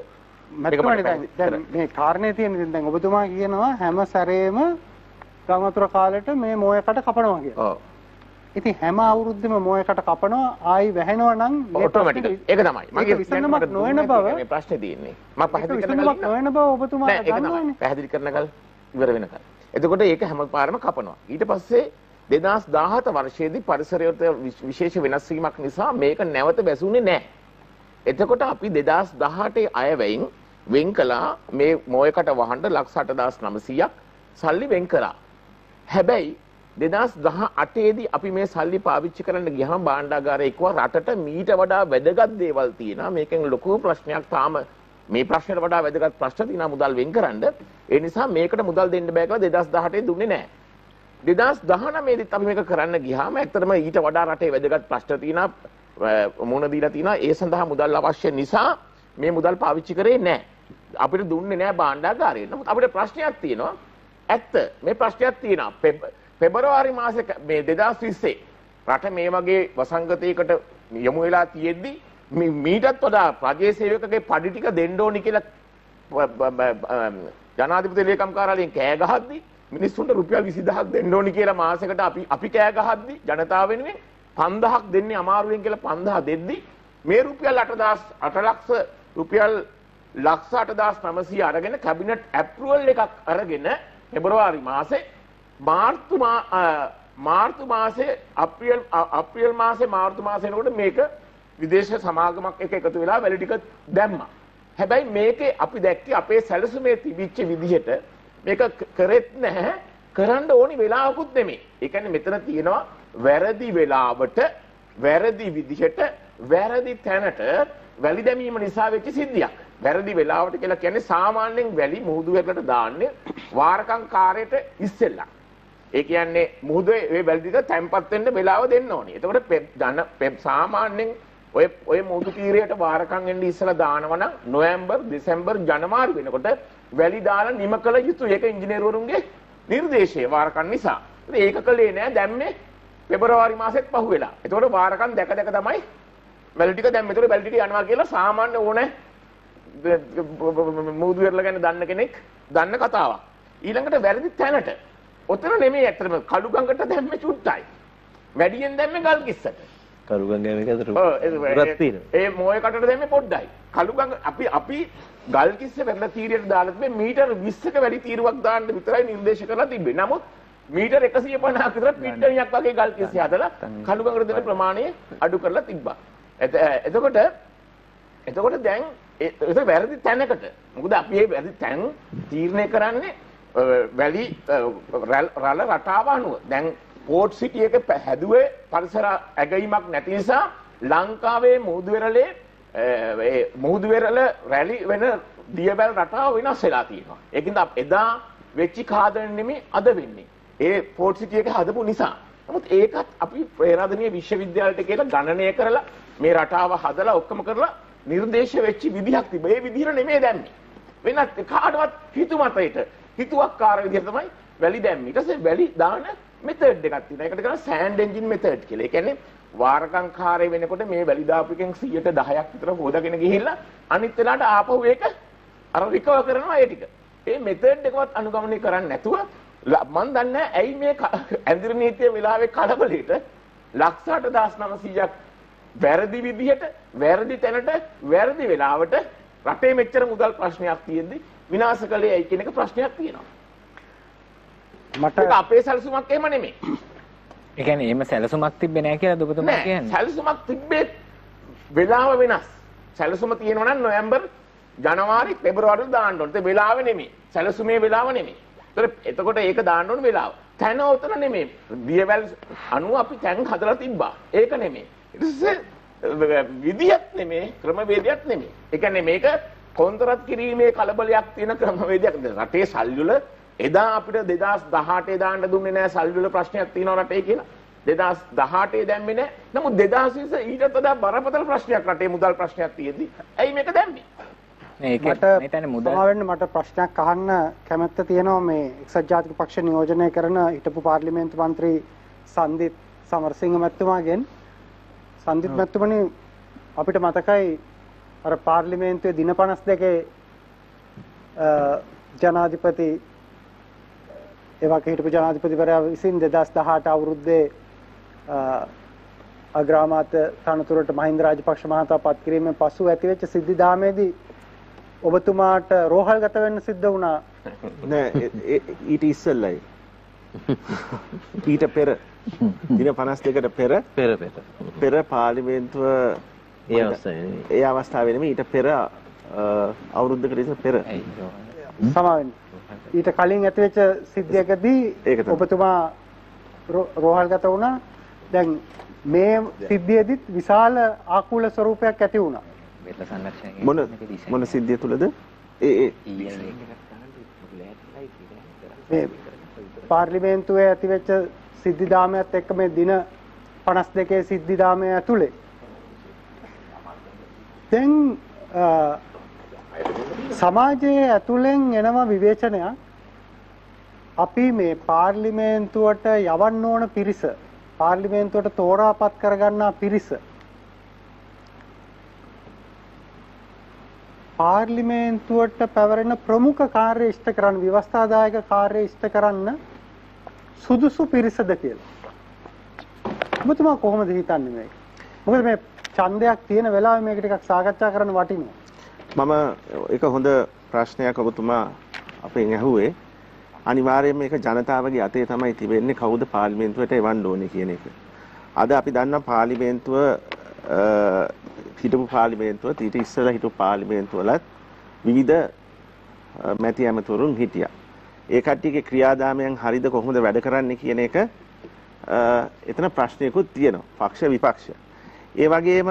දැන් මේ කාරණේ තියෙන දැන් ඔබතුමා කියනවා හැම සැරේම ගම් වතුර කාලෙට මේ මෝයකට කපනවා කියලා. ඔව්. ඉතින් හැම අවුරුද්දෙම මෝයකට කපනවා ආයි වැහෙනවා නම් ඔටෝමැටික් ඒක තමයි. මගේ විසඳුමක් නොවන බව මේ ප්‍රශ්නේ තියෙන්නේ. මම පැහැදිලි කරන්න විසඳුමක් නොවන බව ඔබතුමා දන්නවනේ. පැහැදිලි කරනකල් ඉවර වෙනකල්. එතකොට ඒක හැමපාරම කපනවා. ඊට පස්සේ 2017 වර්ෂයේදී පරිසරයට විශේෂ වෙනස් වීමක් නිසා මේක නැවත බැසුනේ නැහැ. එතකොට අපි 2018 අයවැයින් වෙන් කළා මේ මෝයකට වහන්න ලක්ෂ 8900ක් සල්ලි වෙන් කරා. හැබැයි 2018 දී අපි මේ සල්ලි පාවිච්චි කරන්න ගියාම භාණ්ඩාගාරය එක්ව රටට මීට වඩා වැදගත් දේවල් තියෙනවා. මේකෙන් ලොකු ප්‍රශ්නයක් තාම මේ ප්‍රශ්නයට වඩා වැදගත් ප්‍රශ්න තියෙනවා මුදල් වෙන් කරන්න. ඒ නිසා මේකට මුදල් දෙන්න බෑ කියලා 2018 දුන්නේ නැහැ. 2019 දී අපි මේක කරන්න ගියාම ඇත්තටම ඊට වඩා රටේ වැදගත් ප්‍රශ්න තියෙනවා මුණ දීලා තියෙනවා. ඒ සඳහා මුදල් අවශ්‍ය නිසා මේ මුදල් පාවිච්චි කරේ නැහැ. අපිට දුන්නේ නැහැ භාණ්ඩාගාරයෙන්. නමුත් අපිට ප්‍රශ්නයක් තියෙනවා. ඇත්ත මේ ප්‍රශ්නයක් තියෙනවා. පෙබරවාරි මාසේ මේ 2020 රට මේ වගේ වසංගතයකට යොමු වෙලා තියෙද්දි මීටත් වඩා රජයේ සේවකගේ පඩි ටික දෙන්න ඕනි කියලා ජනාධිපති ලේකම් කාර්යාලයෙන් කෑ ගහද්දි මිනිස්සුන්ට රුපියල් 20000ක් දෙන්න ඕනි කියලා මාසෙකට අපි කෑ ගහද්දි ජනතාව වෙනුවෙන් 5000ක් දෙන්නේ අමාරුවෙන් කියලා 5000 දෙද්දි මේ රුපියල් 8 ලක්ෂ රුපියල් ලක්ෂ 8900 අරගෙන කැබිනට් ඇප්‍රූවල් එකක් අරගෙන පෙබරවාරි මාසේ මාර්තු මාසේ අප්‍රේල් මාසේ මාර්තු මාසේ එනකොට මේක විදේශ සමාගමක් එක එකතු වෙලා වැලි ටික දැම්මා. හැබැයි මේකේ අපි දැක්කේ අපේ සැලසුමේ තිබිච්ච විදිහට මේක කරෙත් නැහැ. කරන්න ඕනි වෙලාවකුත් නෙමෙයි. ඒ කියන්නේ මෙතන තියෙනවා වැරදි වෙලාවට වැරදි විදිහට වැරදි තැනට වැලි දැමීම නිසා වෙච්ච සිද්ධියක්. වැරදි වෙලාවට කියලා කියන්නේ සාමාන්‍යයෙන් වැලි මුහුදු වෙරළට දාන්නේ වාරකම් කාර්යයට ඉස්සෙල්ලා. ඒ කියන්නේ මුහුදේ මේ වැලි ටික තැම්පත් වෙන්න වෙලාව දෙන්න ඕනේ. එතකොට සාමාන්‍යයෙන් ඔය මුහුදු තීරයට වාරකම් වෙන්න ඉස්සෙල්ලා දානවා නම් නොවැම්බර්, දෙසැම්බර්, ජනවාරි වෙනකොට වැලි දාලා නිම කළ යුතුයි. ඒක ඉංජිනේරුවරුන්ගේ නිර්දේශය වාරකම් නිසා. ඒක කළේ නෑ දැම්මේ පෙබරවාරි මාසෙත් පහුවෙලා. එතකොට වාරකම් දැක තමයි වැලි ටික දැම්මේ. ඒතකොට වැලි ටික යනවා කියලා සාමාන්‍ය ඕනේ මුහුදු වෙරළ ගැන දන්න කෙනෙක් දන්න කතාවක්. ඊළඟට වැරදි තැනට. ඔතන නෙමෙයි ඇත්තටම කළු ගඟට දැම්මේ චුට්ටයි. වැඩියෙන් දැම්මේ ගල්කිස්සට. කළුගඟ මේක ඒ මොයේ කටට දැම්මේ පොඩ්ඩයි. කළුගඟ අපි ගල් කිස්සේ වැරලා තීරියට දාලා තිබේ මීටර් 20ක වැඩි තීරුවක් දාන්න විතරයි නිර්දේශ කරලා තිබ්බේ. නමුත් මීටර් 150ක් විතර පිට්ටනියක් වගේ ගල් කිස්සේ හදලා කළුගඟට දෙන ප්‍රමාණය අඩු කරලා තිබ්බා. එතකොට දැන් ඒක වැරදි තැනකට. මොකද අපි මේ වැරදි තැන් තීරණය කරන්නේ වැලි රළ රටාව අනුව. දැන් පෝට් සිටි එක හැදුවේ පරිසර ඇගීමක් නැති නිසා ලංකාවේ මුහුදු වෙරළ රැලි වෙන දියවැල් රටාව වෙනස් වෙලා තියෙනවා. ඒකින්ද එදා වෙච්ච කාදන නෙමෙයි අද වෙන්නේ. ඒ පෝට් සිටි එක හදපු නිසා. නමුත් ඒකත් අපි ප්‍රේරාදනීය විශ්වවිද්‍යාලයට කියලා ගණනය කරලා මේ රටාව හදලා ඔක්කොම කරලා නිර්දේශ වෙච්ච විදිහක් තිබේ. ඒ විදිහට නෙමෙයි දැම්මේ. වෙනත් කාටවත් හිතුමතයට හිතුවක්කාර විදිහට තමයි වැලි දැම්මේ. ඊට පස්සේ වැලි දාන මෙතඩ් එකක් තියෙනවා. ඒකට කියනවා සෑන්ඩ් එන්ජින් මෙතඩ් කියලා. ඒ කියන්නේ වාරකම් කාර්ය වෙනකොට මේ වැලි දාපු එකෙන් 10%ක් විතර හොදගෙන ගිහිල්ලා අනිත් වෙලාවට ආපහු ඒක අර රිකවර් කරනවා ඒ ටික. ඒ මෙතඩ් එකවත් අනුගමනය කරන්නේ නැතුව මම දන්නේ ඇයි මේ ඇඳිරි නීතිය වෙලාවේ කලබලෙට ලක්ෂ 8900ක් වැරදි විදිහට වැරදි තැනට වැරදි වෙලාවට රටේ මෙච්චර මුදල් ප්‍රශ්නයක් තියෙද්දි විනාශ කළේ ඇයි කියන එක ප්‍රශ්නයක් තියෙනවා. මට අපේ සැලසුමක් එහෙම නෙමෙයි. ඒ කියන්නේ එහෙම සැලසුමක් තිබ්බේ නැහැ කියලා ඔබතුමා කියන්නේ. සැලසුමක් තිබ්බේ වෙලාව වෙනස්. සැලසුම තියෙනවා නම් නොවැම්බර් ජනවාරි පෙබරවාරි දාන්න ඕනේ. ඒ වෙලාව නෙමෙයි. සැලසුමේ වෙලාව නෙමෙයි. එතකොට ඒක දාන්න ඕනේ වෙලාව. තැන උතන නෙමෙයි. දියවැල් අනුව අපි තැන් හදලා තිබ්බා. ඒක නෙමෙයි. ඊට පස්සේ විදියක් නෙමෙයි, ක්‍රමවේදයක් නෙමෙයි. ඒ කියන්නේ මේක කොන්තරත් කිරීමේ කලබලයක් තියෙන ක්‍රමවේදයක්. රටේ සල්ලි වල එදා අපිට 2018 දාන්න දුන්නේ නැහැ සල්ලි වල ප්‍රශ්නයක් තියෙනවා රටේ කියලා. 2018 දැම්මේ නැහැ. නමුත් 2020 ඊටත් වඩා බරපතල ප්‍රශ්නයක් රටේ මුදල් ප්‍රශ්නයක් තියෙද්දි ඇයි මේක දැම්මේ? මට ප්‍රශ්නයක් අහන්න කැමැත්ත තියෙනවා මේ එක්සත් ජාතික පක්ෂ නියෝජනය කරන හිටපු පාර්ලිමේන්තු මන්ත්‍රී සන්දිත් සමරසිංහ මැතිතුමාගෙන්. සන්දිත් මැතිතුමනි අපිට මතකයි අර පාර්ලිමේන්තුවේ දින 52 ජනාධිපති එවක හිටපු ජනාධිපතිවරයා විසින් 2018 අවුරුද්දේ අග්‍රාමාත්‍ය තනතුරට මහින්ද රාජපක්ෂ මහතා පත් කිරීමෙන් පසු ඇතිවෙච්ච සිද්ධිදාමේදී ඔබතුමාට රෝහල්ගත වෙන්න සිද්ධ වුණා. නෑ ඊට ඉස්සෙල්ලයි. ඊට පෙර දින 52කට පෙර පාර්ලිමේන්තුව ඒ අවස්ථාවේ නෙමෙයි ඊට පෙර අවුරුද්දකට ඉස්සර පෙර. සමාවෙන්න. ඊට කලින් ඇතිවෙච්ච සිද්ධියකදී ඔබතුමා රෝහල්ගත වුණා. දැන් මේ සිද්ධියේදීත් විශාල ආකූල ස්වරූපයක් ඇති වුණා. මොන සිද්ධිය තුලද? මේ පාර්ලිමේන්තුවේ ඇතිවෙච්ච සිද්ධිදාමයත් එක්ක මේ දින 52 සිද්ධිදාමය ඇතුලේ දැන් සමාජයේ ඇතුලෙන් එනවා විවේචනයක්. අපි මේ පාර්ලිමේන්තුවට යවන්න ඕන පිරිස, පාර්ලිමේන්තුවට තෝරාපත් කරගන්නා පිරිස පාර්ලිමේන්තුවට පැවරෙන ප්‍රමුඛ කාර්ය ඉෂ්ට කරන්න, ව්‍යවස්ථාදායක කාර්ය ඉෂ්ට කරන්න සුදුසු පිරිසද කියලා. ඔබතුමා කොහොමද හිතන්නේ මේක? මොකද මේ ඡන්දයක් තියෙන වෙලාවේ මේක ටිකක් සාකච්ඡා කරන්න වටිනවා. මම ඒක හොඳ ප්‍රශ්නයක් ඔබතුමා අපෙන් ඇහුවේ. අනිවාර්යයෙන්ම මේක ජනතාවගේ අතේ තමයි තිබෙන්නේ කවුද පාර්ලිමේන්තුවට එවන්න ඕනේ කියන එක. අද අපි දන්නා පාර්ලිමේන්තුව හිටපු පාර්ලිමේන්තුව ඊට ඉස්සෙල්ලා හිටපු පාර්ලිමේන්තුවලත් විවිධ මැති ඇමතුරුන් හිටියා. ඒ කට්ටියගේ ක්‍රියාදාමයන් හරිද කොහොමද වැඩ කරන්නේ කියන එක එතන ප්‍රශ්නයකුත් තියෙනවා. පක්ෂ විපක්ෂ. ඒ වගේම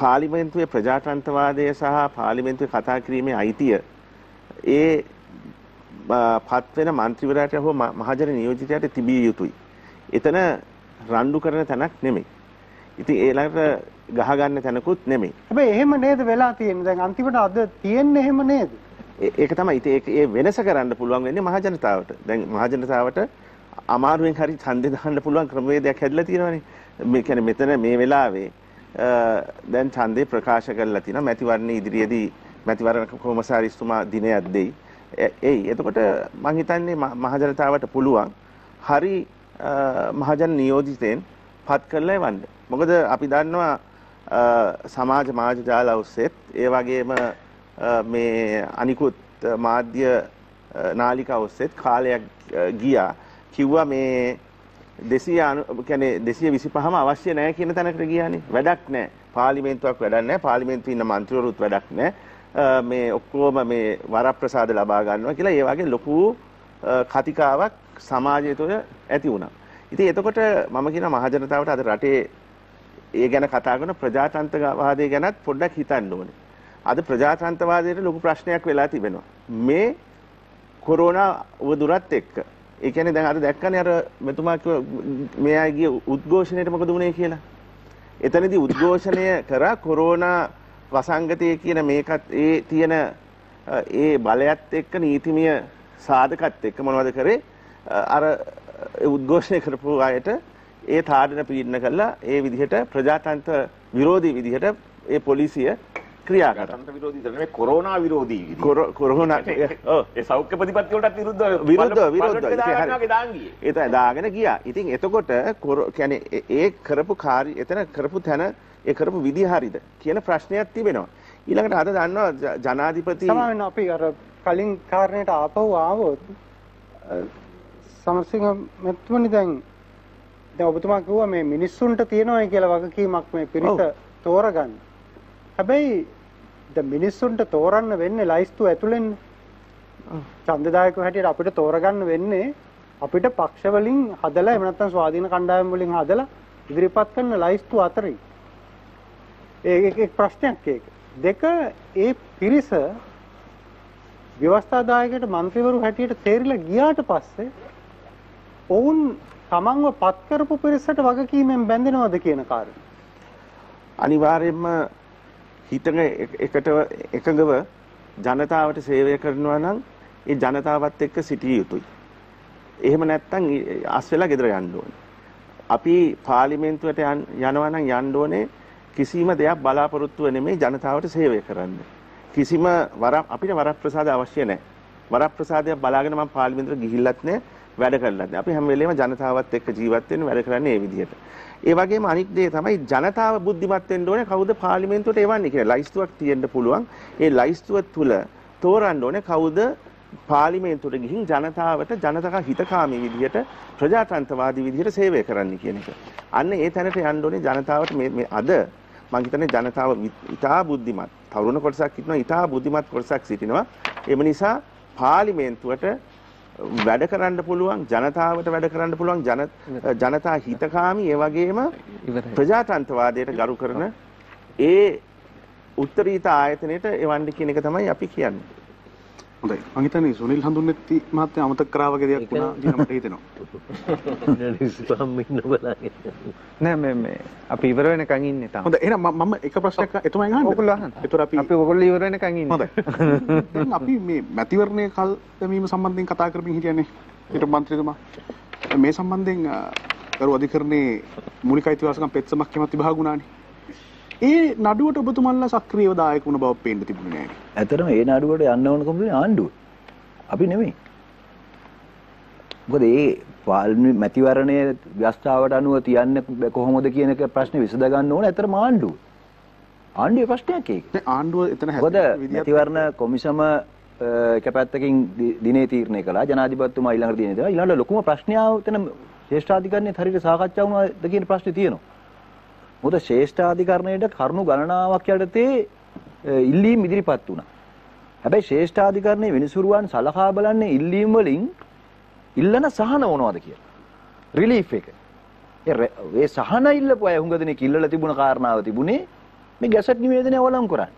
පාර්ලිමේන්තුවේ ප්‍රජාතන්ත්‍රවාදය සහ පාර්ලිමේන්තුවේ කතා කිරීමේ අයිතිය ඒ පත් වෙන മന്ത്രിවරයාට හෝ මහජන නියෝජිතයාට තිබිය යුතුයි. එතන රණ්ඩු කරන තැනක් නෙමෙයි. ඉතින් ඒ ළඟට ගහ ගන්න තැනකුත් නෙමෙයි. හැබැයි එහෙම නේද වෙලා තියෙන්නේ? දැන් අන්තිමට අද තියෙන්නේ එහෙම නේද? ඒක තමයි. ඉතින් ඒ වෙනස කරන්න පුළුවන් වෙන්නේ මහජනතාවට. දැන් මහජනතාවට අමාරුවෙන් හරි ඡන්දේ දාන්න පුළුවන් ක්‍රමවේදයක් හැදලා තියෙනවානේ. මේ කියන්නේ මෙතන මේ වෙලාවේ දැන් ඡන්දේ ප්‍රකාශ කරලා තිනවා. මැතිවරණ ඉදිරියේදී මැතිවරණ කොමසාරිස්තුමා දිනයක් දෙයි. එතකොට මම හිතන්නේ මහජනතාවට පුළුවන් හරි මහජන නියෝජිතෙන් පත් කරලා එවන්න. මොකද අපි දන්නවා සමාජ මාධ්‍ය ජාල ඔස්සේත් ඒ වගේම මේ අනිකුත් මාධ්‍ය නාලිකා ඔස්සේත් කාලයක් ගියා කිව්වා මේ 225ම අවශ්‍ය නැහැ කියන තැනකට ගියානේ. වැඩක් නැහැ. පාර්ලිමේන්තුවක් වැඩක් නැහැ. පාර්ලිමේන්තුවේ ඉන්න മന്ത്രിවරුත් වැඩක් නැහැ. මේ ඔක්කොම මේ වරප්‍රසාද ලබා ගන්නවා කියලා ඒ වගේ ලොකු කතිකාවක් සමාජය තුළ ඇති වුණා. ඉතින් එතකොට මම කියන මහජනතාවට අද රටේ ඒ ගැන කතා කරන ප්‍රජාතන්ත්‍රවාදය ගැනත් පොඩ්ඩක් හිතන්න ඕනේ. අද ප්‍රජාතන්ත්‍රවාදයට ලොකු ප්‍රශ්නයක් වෙලා තිබෙනවා. මේ කොරෝනා වදුරත් එක්ක. ඒ කියන්නේ දැන් අද දැක්කනේ අර මෙතුමා මේ අය ගිය උද්ඝෝෂණයට මොකද වුනේ කියලා. එතනදී උද්ඝෝෂණය කරා කොරෝනා වසංගතය කියන මේකත් ඒ තියෙන ඒ බලයත් එක්ක නීතිමය සාධකත් එක්ක මොනවද කරේ අර උද්ඝෝෂණය කරපු අයට ඒ තාඩන පීඩන කළා ඒ විදිහට ප්‍රජාතන්ත්‍ර විරෝධී විදිහට ඒ පොලිසිය ක්‍රියා කරා. ප්‍රජාතන්ත්‍ර විරෝධී නෙමෙයි කොරෝනා විරෝධී විදිහ. කොරෝනා ඔව් ඒ සෞඛ්‍ය ප්‍රතිපත්ති වලටත් විරුද්ධව ඒ තමයි දාගෙන ගියා. ඉතින් එතකොට කියන්නේ ඒ කරපු කාර්ය එතන කරපු තැන ඒ කරපු විදිහ හරිද කියන ප්‍රශ්නයක් තිබෙනවා. ඊළඟට අද දන්නවා ජනාධිපති සමාවෙන්න අපි අර කලින් කාරණයට ආපහු ආවොත් සමසිංහ මෙතුමනි දැන් ඔබතුමා කිව්වා මේ මිනිස්සුන්ට තියෙනවා කියලා වගකීමක් මේ පිරිස තෝරගන්න. හැබැයි දැන් මිනිස්සුන්ට තෝරන්න වෙන්නේ ලයිස්තුව ඇතුළෙන්. ඡන්දදායකව හැටියට අපිට තෝරගන්න වෙන්නේ අපිට පක්ෂ වලින් හදලා එහෙම නැත්නම් ස්වාධීන කණ්ඩායම් වලින් හදලා ඉදිරිපත් කරන ලයිස්තුව අතරින්. ඒක ප්‍රශ්නයක් ඒක. දෙක ඒ පිරිස ව්‍යවස්ථාදායකයට മന്ത്രിවරු හැටියට තේරිලා ගියාට පස්සේ ඔවුන් තමන්ව පත් කරපු පිරිසට වගකීමෙන් බැඳෙනවද කියන කාරණය. අනිවාර්යයෙන්ම හිතන එකට එකඟව ජනතාවට සේවය කරනවා නම් ඒ ජනතාවත් එක්ක සිටිය යුතුයි. එහෙම නැත්නම් අස් වෙලා ගෙදර යන්න ඕනේ. අපි පාර්ලිමේන්තුවට යනවා නම් යන්න ඕනේ කිසිම දෙයක් බලාපොරොත්තුව නෙමෙයි ජනතාවට සේවය කරන්න. කිසිම අපිට වරප්‍රසාද අවශ්‍ය නැහැ. වරප්‍රසාදයක් බලාගෙන මම පාර්ලිමේන්තුවට ගිහිල්ලත් නැහැ, වැඩ කරලත් නැහැ. අපි හැම වෙලේම ජනතාවත් එක්ක ජීවත් වෙන්න වැඩ කරන්නේ මේ විදිහට. ඒ වගේම අනිත් දේ තමයි ජනතාව බුද්ධිමත් වෙන්න ඕනේ කවුද පාර්ලිමේන්තුවට එවන්නේ කියලා. ලයිස්තුවක් තියෙන්න පුළුවන්. ඒ ලයිස්තුව තුල තෝරන්න ඕනේ කවුද පාර්ලිමේන්තුවට ගිහින් ජනතාවට ජනතා හිතකාමී විදිහට ප්‍රජාතන්ත්‍රවාදී විදිහට සේවය කරන්න කියන එක. අන්න ඒ තැනට යන්න ඕනේ ජනතාවට මේ අද මම හිතන්නේ ජනතාව ඉතා බුද්ධිමත් තරුණ කොටසක් ඉන්නවා, ඉතා බුද්ධිමත් කොටසක් සිටිනවා. එම නිසා පාර්ලිමේන්තුවට වැඩ කරන්න පුළුවන්, ජනතාවට වැඩ කරන්න පුළුවන්, ජනතා හිතකාමී ඒ වගේම ප්‍රජාතන්ත්‍රවාදයට ගරු කරන ඒ උත්තරීතර ආයතනයට එවන්න කියන එක තමයි අපි කියන්නේ. හොඳයි. මම හිතන්නේ සුනිල් හඳුන්නෙත්ති මහත්තයා අමතක කරා වගේ දෙයක් වුණා කියලා මට හිතෙනවා. නෑ මේ අපි ඉවර වෙනකන් ඉන්නේ තාම. හොඳයි. එහෙනම් මම එක ප්‍රශ්නයක් එතුමෙන් අහන්න. ඔයගොල්ලෝ අහන්න. ඒතර අපි ඔයගොල්ලෝ ඉවර වෙනකන් ඉන්නේ. හොඳයි. දැන් අපි මේ මැතිවරණයේ කල් දැමීම සම්බන්ධයෙන් කතා කරමින් හිටියනේ. ඊට මන්ත්‍රීතුමා මේ සම්බන්ධයෙන් ගරු අධිකරණයේ මූලික අයිතිවාසිකම් පෙත්සමක් එමත් විභාග වුණානේ. ඒ නඩුවට ඔබතුමන්ලා සක්‍රියව දායක වුණ බව පේන්න තිබුණේ නැහැ. ඇත්තටම ඒ නඩුවට යන්න ඕන කම්පැනි ආණ්ඩුව. අපි නෙමෙයි. මොකද ඒ පාර්ලිමේන්තු මැතිවරණයේ ව්‍යවස්ථාවට අනුව තියන්නේ කොහොමද කියන එක ප්‍රශ්නේ විසඳ ගන්න ඕන ඇත්තටම ආණ්ඩුව. ආණ්ඩුවේ ප්‍රශ්නයක් ඒක. ආණ්ඩුව එතන මොකද මැතිවරණ කොමිසම එක පැත්තකින් දිනේ තීරණය කළා. ජනාධිපතිතුමා ඊළඟට දිනේ දෙනවා. ඊළඟට ලොකුම ප්‍රශ්නයාව එතන ශ්‍රේෂ්ඨාධිකරණයේ හරියට සාකච්ඡා වුණාද කියන ප්‍රශ්නේ තියෙනවා. මොකද ශ්‍රේෂ්ඨාධිකරණයට කරුණු ගණනාවක් යටතේ ඉල්ලීම් ඉදිරිපත් වුණා. හැබැයි ශ්‍රේෂ්ඨාධිකරණයේ විනිසුරුවන් සලකා බලන්නේ ඉල්ලීම් වලින් ඉල්ලන සහන මොනවද කියලා. රිලීෆ් එක. ඒ සහන ඉල්ලපු අය හුඟ දෙනෙක් ඉල්ලලා තිබුණ කාරණාව තිබුණේ මේ ගැසට් නිවේදනය අවලංගු කරන්නේ.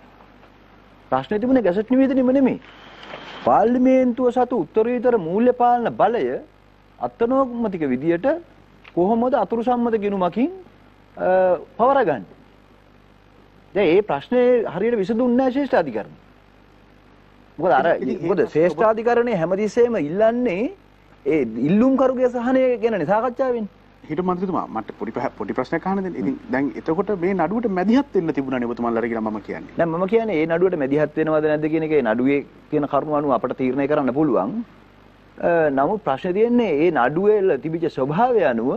ප්‍රශ්නේ තිබුණේ ගැසට් නිවේදනෙම නෙමෙයි. පාර්ලිමේන්තුව සතු උත්තරීතර මූල්‍ය පාලන බලය අත්නෝමතික විදියට කොහොමද අතුරු සම්මත ගිණුමකින් පවරගන්නේ. දැන් මේ ප්‍රශ්නේ හරියට විසඳුන්නේ නැහැ ශ්‍රේෂ්ඨාධිකරණය. මොකද ශ්‍රේෂ්ඨාධිකරණය හැමතිස්සෙම ඉල්ලන්නේ ඒ ඉල්ලුම් කරුගේ සහනය ගැනනේ සාකච්ඡා වෙන්නේ. හිට මන්ත්‍රීතුමා මට පොඩි ප්‍රශ්නයක් අහන්න දෙන්න. ඉතින් දැන් එතකොට මේ නඩුවට මැදිහත් වෙන්න තිබුණානේ ඔබතුමාලා කියලා මම කියන්නේ. නෑ මම කියන්නේ මේ නඩුවට මැදිහත් වෙනවද නැද්ද කියන එක ඒ නඩුවේ කියන කරුණු අනුව අපිට තීරණය කරන්න පුළුවන්. නමුත් ප්‍රශ්නේ තියෙන්නේ මේ නඩුවේ තිබිච්ච ස්වභාවය අනුව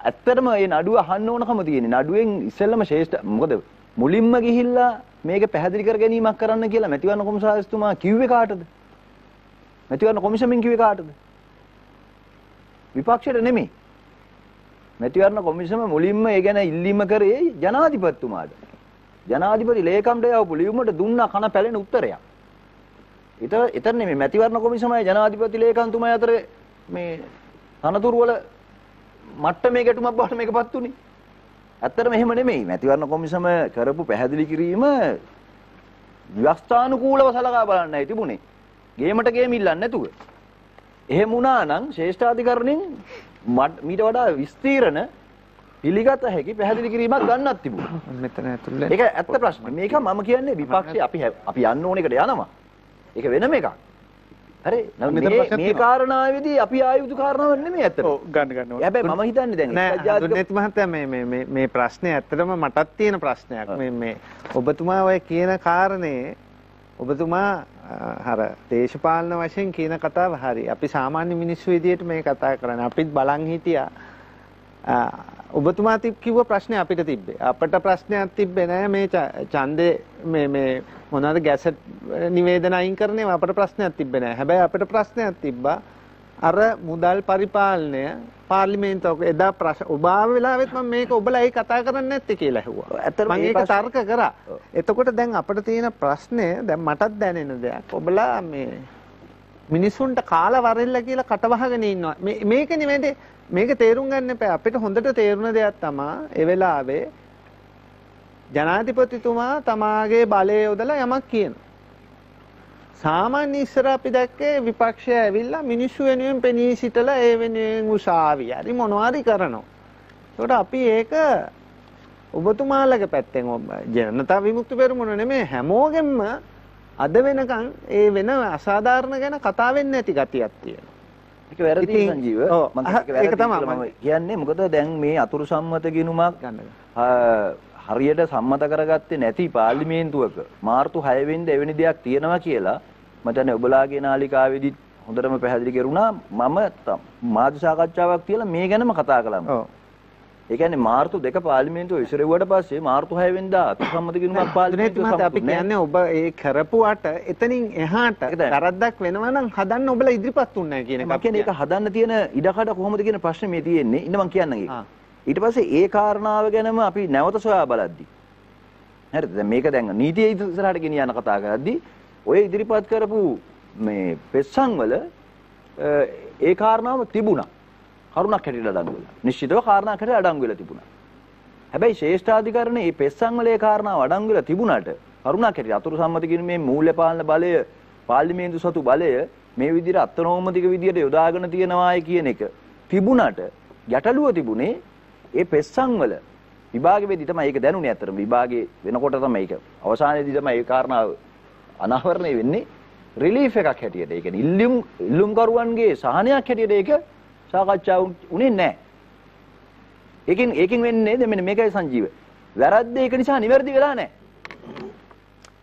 ඇත්තටම මේ නඩුව අහන්න ඕනකම තියෙන්නේ. නඩුවෙන් ඉස්සෙල්ලම ශ්‍රේෂ්ඨ මොකද මුලින්ම ගිහිල්ලා මේක පැහැදිලි කර ගැනීමක් කරන්න කියලා මැතිවරණ කොමසාරිස්තුමා කිව්වේ කාටද? මැතිවරණ කොමිසමෙන් කිව්වේ කාටද? විපක්ෂයට නෙමෙයි. මැතිවරණ කොමිසම මුලින්ම ඒ ගැන ඉල්ලීම කරේ ජනාධිපතිතුමාට. ජනාධිපති ලේකම්ට යවපු ලියුමට දුන්නා කන පැලෙන උත්තරයක්. එතන නෙමෙයි මැතිවරණ කොමිසමයි ජනාධිපති ලේකම්තුමා අතර මේ තනතුරු වල මට්ටමේ ගැටුමක් බවට මේකපත් උනේ. ඇත්තටම එහෙම නෙමෙයි. මැතිවරණ කොමිසම කරපු පැහැදිලි කිරීම ව්‍යවස්ථානුකූලව සලකා බලන්නයි තිබුණේ. ගේමට ගේම ඉල්ලන්නේ නැතුව. එහෙම වුණා නම් ශ්‍රේෂ්ඨාධිකරණයෙන් මීට වඩා විස්තීර්ණ පිළිගත හැකි පැහැදිලි කිරීමක් ගන්නත් තිබුණා. මෙතන ඇතුළේ ඒක ඇත්ත ප්‍රශ්නේ. මේක මම කියන්නේ විපක්ෂේ අපි යන්න ඕන එකට යනවා. ඒක වෙනම එකක්. හරි. මේ කාරණාවේදී අපි ආයුධ කාරණාවක් නෙමෙයි ඇත්තට. ඔව් ගන්න. හැබැයි මම හිතන්නේ දැන් නෑ දුන්නේත් මහත්තයා මේ ප්‍රශ්නේ ඇත්තටම මටත් තියෙන ප්‍රශ්නයක්. මේ ඔබතුමා ඔය කියන කාරණේ ඔබතුමා අර දේශපාලන වශයෙන් කියන කතාව හරි. අපි සාමාන්‍ය මිනිස්සු විදියට මේ කතා කරන්නේ. අපිත් බලන් හිටියා. ඔබතුමා කිව්ව ප්‍රශ්නේ අපිට තිබ්බේ. අපිට ප්‍රශ්නයක් තිබ්බේ නෑ මේ ඡන්දේ මේ මොනවාද ගැසට් නිවේදන අයින් කරන්නේ අපිට ප්‍රශ්නයක් තිබ්බේ නෑ. හැබැයි අපිට ප්‍රශ්නයක් තිබ්බා අර මුදල් පරිපාලනය පාර්ලිමේන්තුව එදා ඔබ ආව වෙලාවෙත් මම මේක ඔබලා ඒ කතා කරන්නේ නැත්තේ කියලා ඇහුවා. මම ඒක තර්ක කරා. එතකොට දැන් අපිට තියෙන ප්‍රශ්නේ දැන් මටත් දැනෙන දෙයක්. ඔබලා මේ මිනිසුන්ට කාලා වරෙල්ල කියලා කටවහගෙන ඉන්නවා. මේක නෙමෙයි මේක තේරුම් ගන්න එපා. අපිට හොඳට තේරුණ දෙයක් තමයි ඒ වෙලාවේ ජනාධිපතිතුමා තමාගේ බලය යොදලා යමක් කියනවා. සාමාන්‍ය ඉස්සර අපි දැක්කේ විපක්ෂය ඇවිල්ලා මිනිස්සු වෙනුවෙන් පෙනී සිටලා ඒ වෙනුවෙන් උසාවිය හරි මොනවාරි කරනවා. ඒකට අපි ඒක ඔබතුමාලගේ පැත්තෙන් ජනතා විමුක්ති පෙරමුණ නෙමෙයි හැමෝගෙම අද වෙනකන් ඒ වෙන අසාධාරණ ගැන කතා වෙන්නේ නැති ගතියක් තියෙනවා. ඒක වැරදි සංජීව. ඒක තමයි මම කියන්නේ. මොකද දැන් මේ අතුරු සම්මත ගිණුමක් හරියට සම්මත කරගත්තේ නැති පාර්ලිමේන්තුවක මාර්තු 6 වෙනිදා එවැනි දෙයක් තියෙනවා කියලා මම දැන් ඔබලාගේ නාලිකාවේදී හොඳටම පැහැදිලි කරුණා. මම මාධ්‍ය සාකච්ඡාවක් තියලා මේ ගැනම කතා කළා. ඔව්. ඒ කියන්නේ මාර්තු 2 පාර්ලිමේන්තුව විසිරුවාට පස්සේ මාර්තු 6 වෙනිදා අතුරු සම්මත ගිණුමක් පාර්ලිමේන්තුව අපි කියන්නේ ඔබ ඒ කරපුවට එතනින් එහාට වැරද්දක් වෙනවා නම් හදන්න ඔබලා ඉදිරිපත් උන්නේ නැහැ කියන එක. මම කියන්නේ ඒක හදන්න තියෙන ඉඩකඩ කොහොමද කියන ප්‍රශ්නේ මේ තියෙන්නේ. ඉන්න මම කියන්නම් ඒක. ඊට පස්සේ ඒ කාරණාව ගැනම අපි නැවත සොයා බලද්දි හරිද දැන් මේක දැන් නීතිය ඉස්සරහට ගෙනියන කතා කරද්දි ඔය ඉදිරිපත් කරපු මේ පෙස්සන් වල ඒ කාරණාව තිබුණා කරුණක් හැටියට අඩංගු වෙලා නිශ්චිතව කාරණාවක් හැටියට අඩංගු වෙලා තිබුණා හැබැයි ශ්‍රේෂ්ඨාධිකරණයේ මේ පෙස්සන් වල ඒ කාරණාව අඩංගු වෙලා තිබුණාට කරුණක් හැටියට අතුරු සම්මත කිරීමේ මූල්‍ය පාලන බලය පාර්ලිමේන්තු සතු බලය මේ විදිහට අත්නෝමතික විදිහට යොදාගෙන තියෙනවායි කියන එක තිබුණාට ගැටලුව තිබුණේ ඒ පෙස්සන් වල විභාගෙදී තමයි ඒක දැනුනේ අතර විභාගේ වෙනකොට තමයි ඒක අවසානයේදී තමයි ඒ කාරණාව අනාවරණය වෙන්නේ රිලීෆ් එකක් හැටියට. ඒ කියන්නේ ඉල්ලුම් කරුවන්ගේ සහනයක් හැටියට ඒක සාකච්ඡා වුණේ නැහැ. ඒකෙන් වෙන්නේ මෙන්න මේකයි සංජීව. වැරද්ද ඒක නිසා නිවැරදි වෙලා නැහැ.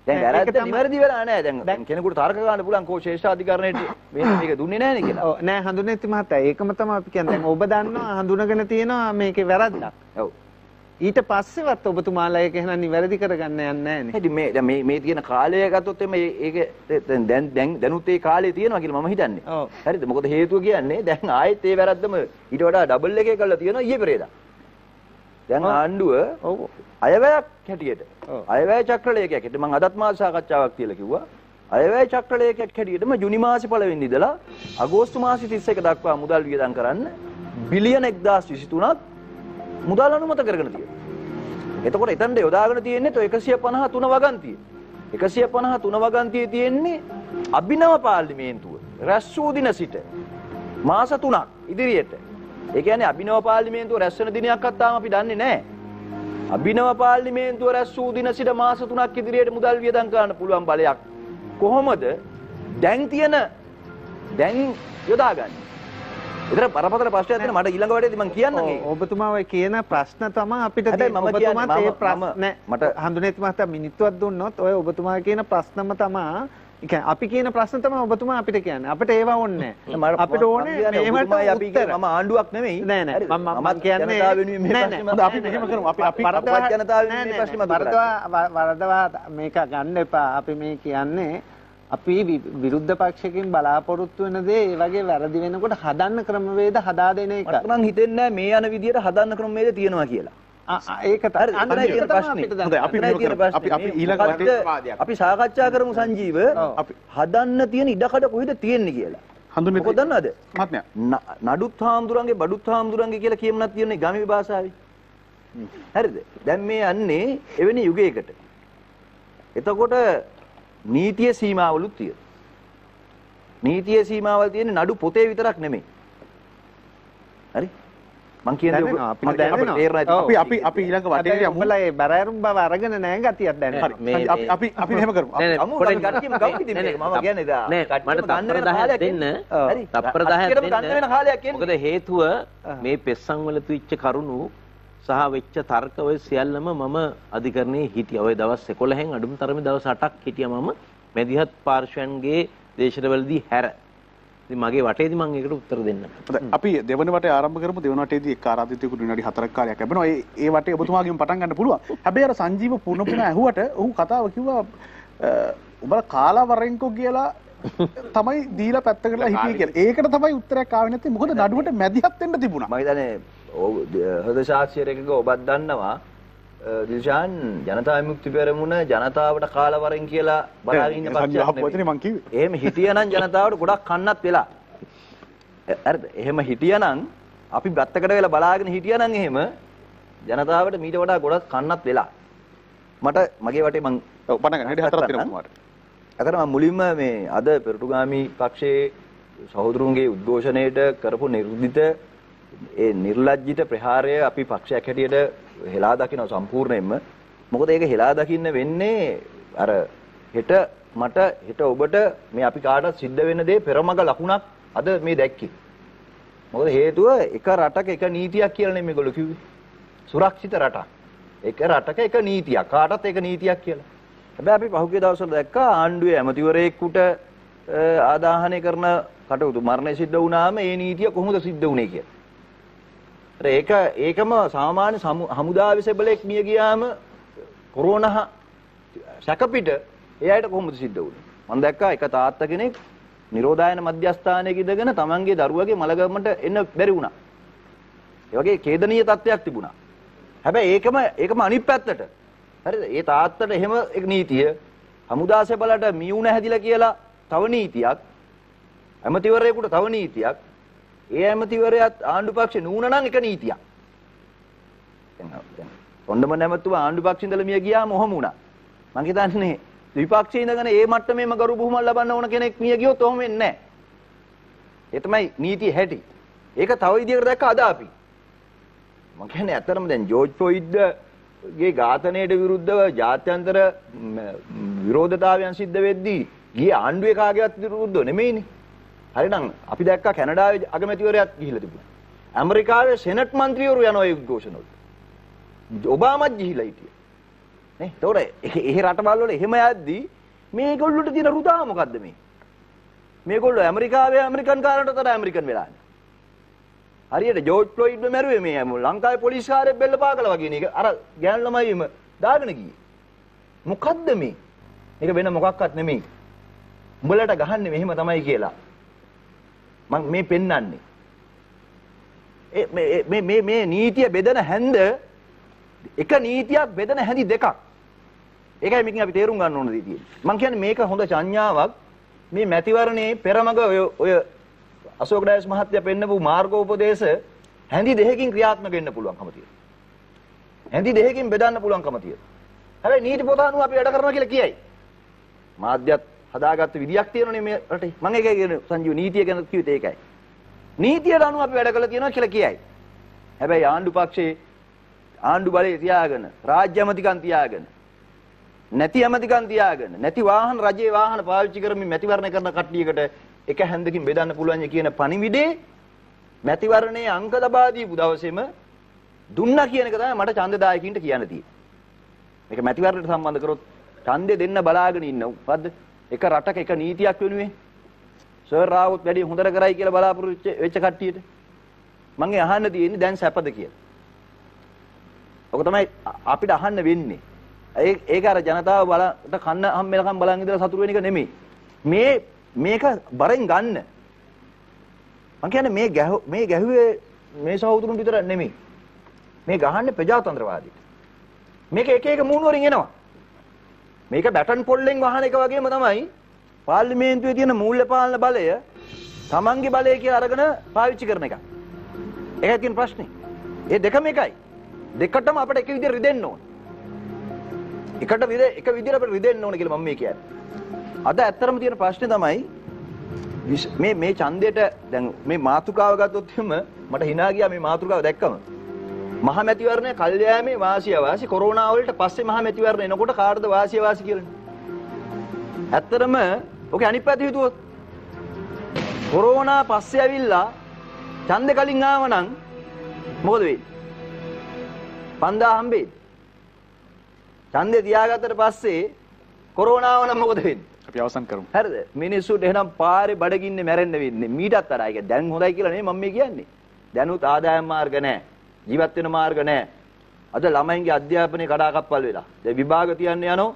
දැන් වැරද්ද නිවැරදි වෙලා නැහැ. දැන් කෙනෙකුට තර්ක ගන්න පුළුවන් කෝ ශ්‍රේෂ්ඨාධිකරණයට මේක දුන්නේ නැහැ නේ කියලා. ඔව් නෑ හඳුනෙත් මහත්තයා. ඒකම තමයි අපි කියන්නේ. දැන් ඔබ දන්නවා හඳුනගෙන තියෙනවා මේකේ වැරද්දක්. ඔව්. ඊට පස්සෙවත් ඔබතුමාලා ඒක එහෙනම් නිවැරදි කරගන්න යන්නේ නැහැ නේ. ඉතින් මේ තියෙන කාලය ගත්තොත් මේක දැන් දැනුත් ඒ කාලේ තියෙනවා කියලා මම හිතන්නේ. ඔව්. හරිද? මොකද හේතුව කියන්නේ දැන් ආයෙත් ඒ වැරද්දම ඊට වඩා ඩබල් එකේ කරලා තියෙනවා ඊයේ පෙරේදා. දැන් ආණ්ඩුව ඔව් අයවැයක් හැටියට අයවැය චක්‍රලේඛයක් හැටියට මම අදත් මාස සාකච්ඡාවක් කියලා කිව්වා. අයවැය චක්‍රලේඛයක් හැටියටම ජුනි මාසේ පළවෙනි ඉඳලා අගෝස්තු මාසේ 31 දක්වා මුදල් වියදම් කරන්න බිලියන 1023ක් මුදල් අනුමත කරගෙන තියෙනවා. එතකොට එතනට යොදාගෙන තියෙන්නේ 153 වගන්තිය. 153 වගන්තියේ තියෙන්නේ අභිනව පාර්ලිමේන්තුව රැස් වූ දින සිට මාස 3ක් ඉදිරියට. ඒ කියන්නේ අභිනව පාර්ලිමේන්තුව රැස් වෙන දිනයක්වත් තාම අපි දන්නේ නැහැ. අභිනව පාර්ලිමේන්තුව රැස් වූ දින සිට මාස 3ක් ඉදිරියට මුදල් වියදම් කරන්න පුළුවන් බලයක් කොහොමද දැන් යොදාගන්නේ? ඒතර බරපතල ප්‍රශ්නයක් තියෙන මට ඊළඟ වටේදී මම කියන්නම් ඒක. ඔබතුමා ඔය කියන ප්‍රශ්න තමයි අපිට තියෙන්නේ. ඔබතුමාත් ඒ ප්‍රශ්න මට හඳුනෙත් මහත්තයා මිනිත්තුවක් දුන්නොත් ඔය ඔබතුමා කියන ප්‍රශ්නම තමයි අපි කියන ප්‍රශ්න තමයි ඔබතුමා අපිට කියන්නේ. අපිට ඒව ඕනේ නැහැ. අපිට ඕනේ මේවට උත්තර. මම ආණ්ඩුවක් නෙමෙයි. නෑ නෑ. මම කියන්නේ ජනතාව වෙනුවෙන් මේ ප්‍රශ්නේ අපි මෙහෙම කරමු. අපි ජනතාව වෙනුවෙන් මේ ප්‍රශ්නේ මතක වරදවා මේක ගන්න එපා. අපි මේ කියන්නේ අපි විරුද්ධ පක්ෂකින් බලාපොරොත්තු වෙන දේ ඒ වගේ වැරදි වෙනකොට හදන්න ක්‍රමවේද හදා දෙන එක. මට නම් හිතෙන්නේ මේ යන විදියට හදන්න ක්‍රමවේද තියෙනවා කියලා. ඒක අපි ඊළඟ වටේ අපි සාකච්ඡා කරමු සංජීව. අපි හදන්න තියෙන ඉඩකඩ කොහෙද තියෙන්නේ කියලා. හඳුන්නේ මොකද දන්නවද? මහත්මයා නඩුත් හාමුදුරන්ගේ බඩුත් හාමුදුරන්ගේ කියලා කියමනක් තියෙන්නේ ගාමිණී භාෂාවේ. හරිද? දැන් මේ යන්නේ එවැනි යුගයකට. එතකොට නීතිය සීමාවලුත් තියෙනවා. නීතිය සීමාවල් තියෙන්නේ නඩු පොතේ විතරක් නෙමෙයි. හරි? මං කියන්නේ අපි ඊළඟ වටේට යමු. උඹලා ඒ බරෑරුම් බව අරගෙන නැහැ ගතියක් දැන්. හරි. අපි මෙහෙම කරමු. පොඩ්ඩක් කට්ටියම ගමු ඉතින් මේක මම කියන්නේ දා. මට තප්පර 10ක් දෙන්න. හරි. තප්පර 10ක් දෙන්න. මොකද හේතුව මේ පෙස්සන් වල තුච්ච කරුණු සහ වෙච්ච තර්ක ඔය සියල්ලම මම අධිකරණයේ හිටියා. ඔය දවස් 11න් අඩුම තරමේ දවස් 8ක් හිටියා මම මැදිහත් පාර්ශ්වයන්ගේ දේශනවලදී හැර. ඉතින් මගේ වටේදී මම ඒකට උත්තර දෙන්න. අපි දෙවන වටේ ආරම්භ කරමු. දෙවන වටේදී එක් ආරාධිතයෙකුට විනාඩි 4ක් කාලයක් ලැබෙනවා. ඒ වටේ ඔබතුමාගෙන් පටන් ගන්න පුළුවන්. හැබැයි අර සංජීව පුන ඇහුවට ඔහු කතාව කිව්වා උඹලා කාලාවරෙන්කෝ කියලා තමයි දීලා පැත්තකටලා හිටියේ කියලා. ඒකට තමයි උත්තරයක් ආවේ නැත්තේ. මොකද නඩුවට මැදිහත් වෙන්න තිබුණා. මම හිතන්නේ හෘද සාක්ෂියරකක ඔබත් දන්නවා දිල්ෂාන් ජනතා විමුක්ති පෙරමුණ ජනතාවට කාලවරෙන් කියලා බලාගෙන ඉන්න පක්ෂයක් නෙමෙයි. එහෙම හිටියනම් ජනතාවට ගොඩක් කන්නත් වෙලා. හරිද? එහෙම හිටියනම් අපි බත්තකට වෙලා බලාගෙන හිටියනම් එහෙම ජනතාවට මීට වඩා ගොඩක් කන්නත් වෙලා. මට මගේ වටේ මං පටන් ගන්න හැටි හතරක් දෙනවා මට. අතන මම මුලින්ම මේ අද පෙරටුගාමි පක්ෂයේ සහෝදරුන්ගේ උද්ඝෝෂණයට කරපු නිර්දිත ඒ නිර්ලජ්ජිත ප්‍රහාරය අපි පක්ෂයක් හැටියට හෙලා දකින්න සම්පූර්ණයෙන්ම. මොකද ඒක හෙලා දකින්න වෙන්නේ අර හෙට මට හෙට ඔබට මේ අපි කාටවත් සිද්ධ වෙන දේ පෙරමග ලකුණක් අද මේ දැක්කේ. මොකද හේතුව එක රටක එක නීතියක් කියලා නෙමෙයි මේගොල්ලෝ කිව්වේ. සුරක්ෂිත රටක්. එක රටක එක නීතියක්. කාටවත් ඒක නීතියක් කියලා. හැබැයි අපි පහුගිය දවස්වල දැක්කා ආණ්ඩුවේ ඇමතිවරයෙකුට ආදාහනය කරන කටයුතු මරණය සිද්ධ වුණාම ඒ නීතිය කොහොමද සිද්ධ වුනේ කියලා. ඒකම සාමාන්‍ය හමුදාවේ සෙබලෙක් මිය ගියාම කොරෝනා සැකපිට ඒ අයට කොහොමද සිද්ධ වුනේ? මම දැක්කා එක තාත්තා කෙනෙක් නිරෝධායන මධ්‍යස්ථානයක ඉඳගෙන තමන්ගේ දරුවගේ මලගමට එන්න බැරි වුණා. ඒ වගේ ඛේදනීය තත්ත්වයක් තිබුණා. හැබැයි ඒකම අනිත් පැත්තට. හරිද? ඒ තාත්තට එහෙම එක නීතිය හමුදා සෙබලට මියුණ හැදිලා කියලා තව නීතියක්. ඇමතිවරයෙකුට තව නීතියක්. ඒ ඇමතිවරයාත් ආණ්ඩු පක්ෂේ නූන නම් එක නීතියක්. දැන් තොණ්ඩම නැමතුමා ආණ්ඩු පක්ෂේ ඉඳලා මිය ගියාම ඔහොම වුණා. මං හිතන්නේ විපක්ෂයේ ඉඳගෙන ඒ මට්ටමේම ගරු බුහුමන් ලබන්න ඕන කෙනෙක් මිය ගියොත් ඔහොම වෙන්නේ නැහැ. ඒ තමයි නීතිය හැටි. ඒක තව විදිහකට දැක්ක අද අපි. මං කියන්නේ ඇත්තටම දැන් ජෝර්ජ් ෆ්ලොයිඩ්ගේ ඝාතනයට විරුද්ධව ජාත්‍යන්තර විරෝධතාවයන් සිද්ධ වෙද්දී ගියේ ආණ්ඩුවේ කාගේවත් විරුද්ධව නෙමෙයිනේ. හරිනම් අපි දැක්කා කැනඩාවේ අගමැතිවරයාත් ගිහිල්ලා තිබුණා. ඇමරිකාවේ සෙනට් මන්ත්‍රීවරු යනවා ඒ උද්ඝෝෂණවලට. ඔබාමත් ගිහිල්ලා හිටියා. නේ? ඒතකොට ඒ රටවල් වල එහෙම යද්දී මේගොල්ලොන්ට තියෙන රුදාව මොකද්ද මේ? මේගොල්ලෝ ඇමරිකාවේ ඇමරිකන් කාරණට තර ඇමරිකන් වෙලානේ. හරියට ජෝර්ජ් ෆ්ලොයිඩ්ව මැරුවේ මේ ලංකාවේ පොලිස් කාර්යයක් බෙල්ල පාගලා වගේ නේ. අර ගෑනු ළමයිම දාගෙන ගියේ. මොකද්ද මේ? මේක වෙන මොකක්වත් නෙමෙයි. උඹලට ගහන්නේ මෙහෙම තමයි කියලා. මම මේ පෙන්වන්නේ මේ නීතිය බෙදෙන හැන්ද එක නීතියක් බෙදෙන හැඳි දෙකක්. ඒකයි මේකෙන් අපි තේරුම් ගන්න ඕන දේ තියෙන්නේ. මම කියන්නේ මේක හොඳ සංඥාවක්. මේ මැතිවරණයේ පෙරමග ඔය අශෝක ඩයස් මහත්තයා පෙන්නපු මාර්ගෝපදේශ හැඳි දෙකකින් ක්‍රියාත්මක වෙන්න පුළුවන්කම තියෙනවා. හැඳි දෙකකින් බෙදන්න පුළුවන්කම තියෙනවා. හැබැයි නීති පොත අනුව අපි වැඩ කරනවා කියලා කියයි. මාධ්‍යත් හදාගත්ත විදියක් තියෙනනේ මේ රටේ. මම ඒකයි කියන්නේ සංජීව නීතිය ගැන කිව්වෙත් ඒකයි. නීතියට අනුව අපි වැඩ කරලා තියෙනවා කියලා කියයි. හැබැයි ආණ්ඩු පක්ෂේ ආණ්ඩු බලය තියාගෙන, රාජ්‍ය ඇමතිකම් තියාගෙන, නැති ඇමතිකම් තියාගෙන, නැති වාහන රජයේ වාහන පාවිච්චි කරමින් මැතිවරණය කරන කට්ටියකට එක හැන්දකින් බෙදන්න පුළුවන් කියන පණිවිඩේ මැතිවරණයේ අංක ලබා දීපු දවසේම දුන්නා කියන එක තමයි මට ඡන්දදායකින්ට කියන්න තියෙන්නේ. මේක මැතිවරණයට සම්බන්ධ කරොත් ඡන්දෙ දෙන්න බලාගෙන ඉන්න මොකද්ද? එක රටක එක නීතියක් වෙනුවෙන් සර් රාවුත් වැඩි හොඳට කරයි කියලා බලාපොරොත්තු වෙච්ච කට්ටියට මම අහන්න තියෙන්නේ දැන් සැපද කියලා. ඔක තමයි අපිට අහන්න වෙන්නේ. ඒක අර ජනතාව බලට කන්න හම්බෙලකම් බලන් ඉඳලා සතුරු වෙන එක නෙමෙයි. මේක බරෙන් ගන්න. මම කියන්නේ මේ ගැහුවේ මේ සහෝදරුන් විතර නෙමෙයි. මේ ගහන්නේ ප්‍රජාතන්ත්‍රවාදීට. මේක එක එක මූණ වලින් එනවා. මේක බැටන් පොල්ලෙන් වහන එක වගේම තමයි පාර්ලිමේන්තුවේ තියෙන මූල්‍ය පාලන බලය තමන්ගේ බලය කියලා අරගෙන පාවිච්චි කරන එක. ඒකයි තියෙන ප්‍රශ්නේ. ඒ දෙකම එකයි. දෙකටම අපිට එක විදිහට රිදෙන්න ඕන. එක විදිහට අපිට රිදෙන්න ඕන කියලා මම මේ කියන්නේ. අද ඇත්තටම තියෙන ප්‍රශ්නේ තමයි මේ ඡන්දයට දැන් මේ මාතෘකාව ගත්තොත් එහෙම මට hina ගියා මේ මාතෘකාව දැක්කම. මහා මැතිවරණය කල්යාමේ වාසිය කොරෝනා වලට පස්සේ මහා මැතිවරණ එනකොට කාටද වාසිය කියලානේ. ඇත්තටම ඔකේ අනිත් පැත්ත හිතුවොත් කොරෝනා පස්සේ ඇවිල්ලා ඡන්දේ කලින් ආවනම් මොකද වෙන්නේ? 5000 හම්බෙන්නේ. ඡන්දේ තියාගත්තට පස්සේ කොරෝනාව නම් මොකද වෙන්නේ? අපි අවසන් කරමු. හරිද? මිනිස්සුන්ට එහෙනම් පාරේ බඩගින්නේ මැරෙන්න වෙන්නේ. මීටත් වඩා ඒක දැන් හොඳයි කියලා නෙමෙයි මම මේ කියන්නේ. දැනුත් ආදායම් මාර්ග නැහැ. ජීවත් වෙන මාර්ග නැහැ. අද ළමයින්ගේ අධ්‍යාපනය කඩාකප්පල් වෙලා. දැන් විභාග තියන්න යනෝ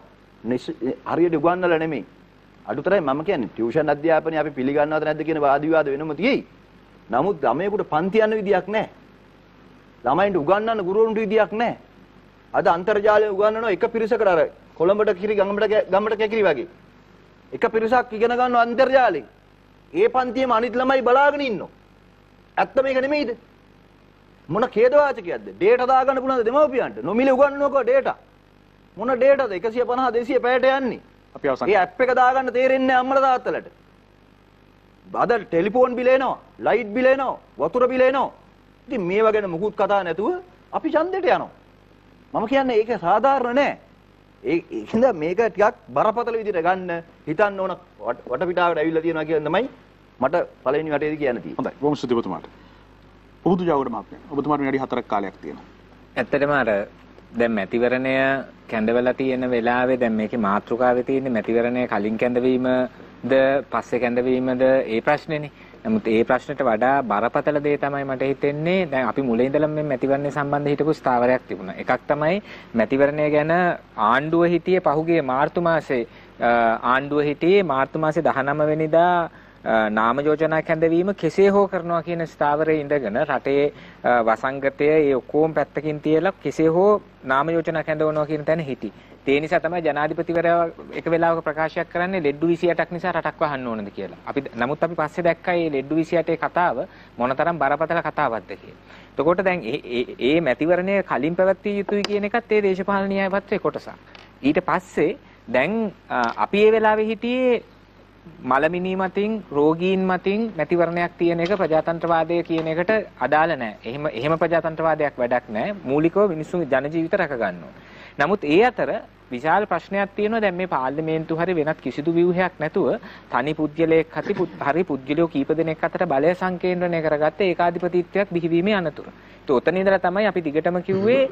හරියට උගන්වලා නෙමෙයි. අඩුතරයි මම කියන්නේ ටියුෂන් අධ්‍යාපනය අපි පිළිගන්නවද නැද්ද කියන වාද විවාද වෙනම තියෙයි. නමුත් ළමයෙකුට පන්ති යන විදියක් නැහැ. ළමයින්ට උගන්වන්න ගුරුවරුන්ට විදියක් නැහැ. අද අන්තර්ජාලයෙන් උගන්වනවා එක පිරිසකට අර කොළඹට කිරි ගමකට කැකිරි වගේ. එක පිරිසක් ඉගෙන ගන්නවා අන්තර්ජාලයෙන්. ඒ පන්තියේම අනිත් ළමයි බලාගෙන ඉන්නවා. ඇත්ත මේක නෙමෙයිද? මොන ඛේදවාචකයක්ද? ඩේටා දාගන්න පුළුවන්ද දෙමව්පියන්ට? නොමිලේ උගන්වනකො ඩේටා. මොන ඩේටාද 150 200 පැයට යන්නේ? අපි අවසන්. ඒ ඇප් එක දාගන්න තේරෙන්නේ නැහැ අම්මලා තාත්තලාට. අද ටෙලිෆෝන් බිල එනවා, ලයිට් බිල එනවා, වතුර බිල එනවා. ඉතින් මේවා ගැන මුකුත් කතා නැතුව අපි ඡන්දෙට යනවා. මම කියන්නේ ඒක සාධාරණ නෑ. ඒකින්ද මේක ටිකක් බරපතල විදිහට ගන්න හිතන්න ඕන වටපිටාවට ඇවිල්ලා තියෙනවා කියන තමයි මට පළවෙනි වටේදී කියන්න තියෙන්නේ. හොඳයි. බොහොම ස්තුතියි ඔබතුමාට. පුබුදු ජාගොඩ මහත්මයා. ඔබතුමාට විනාඩි 4ක් කාලයක් තියෙනවා. ඇත්තටම අර දැන් මැතිවරණය කැඳවලා තියෙන වෙලාවේ දැන් මේකේ මාතෘකාවේ තියෙන මැතිවරණය කලින් කැඳවීමද පස්සේ කැඳවීමද ඒ ප්‍රශ්නේනේ. නමුත් ඒ ප්‍රශ්නට වඩා බරපතල දේ තමයි මට හිතෙන්නේ දැන් අපි මුලින් ඉඳලම මේ මැතිවරණය සම්බන්ධ හිටපු ස්ථාවරයක් තිබුණා. එකක් තමයි මැතිවරණය ගැන ආණ්ඩුව හිටියේ පහුගිය මාර්තු මාසේ ආණ්ඩුව හිටියේ මාර්තු මාසේ 19 වෙනිදා නාම යෝජනා කැඳවීම කෙසේ හෝ කරනවා කියන ස්ථාවරයේ ඉඳගෙන රටේ වසංගතය ඒ ඔක්කොම පැත්තකින් තියලා කෙසේ හෝ නාම යෝජනා කැඳවනවා කියන තැන හිටි. ඒ නිසා තමයි ජනාධිපතිවරයා එක වෙලාවක ප්‍රකාශයක් කරන්නේ ලෙඩ්ඩු 28ක් නිසා රටක් වහන්න ඕනද කියලා. නමුත් අපි පස්සේ දැක්කා මේ ලෙඩ්ඩු 28 කතාව මොනතරම් බරපතල කතාවක්ද කියලා. එතකොට දැන් මේ මැතිවරණය කලින් පැවැත්විය යුතුයි කියන එකත් ඒ දේශපාලන න්‍යාය පත්‍රයේ කොටසක්. ඊට පස්සේ දැන් අපි මේ වෙලාවේ හිටියේ මලමිනී මතින් රෝගීන් මතින් මැතිවරණයක් තියෙන එක ප්‍රජාතන්ත්‍රවාදය කියන එකට අදාළ නැහැ. එහෙම ප්‍රජාතන්ත්‍රවාදයක් වැඩක් නැහැ. මූලිකව මිනිස්සුන්ගේ ජන ජීවිත රැක ගන්න ඕන. නමුත් ඒ අතර විශාල ප්‍රශ්නයක් තියෙනවා දැන් මේ පාර්ලිමේන්තු හරි වෙනත් කිසිදු ව්‍යුහයක් නැතුව තනි පුද්ගලයෙක් හරි පුද්ගලයෝ කීප දෙනෙක් අතර බලය සංකේන්ද්‍රණය කරගත්ත ඒකාධිපතිත්වයක් බිහිවීමේ අනතුර. ඒත් ඔතන ඉඳලා තමයි අපි දිගටම කිව්වේ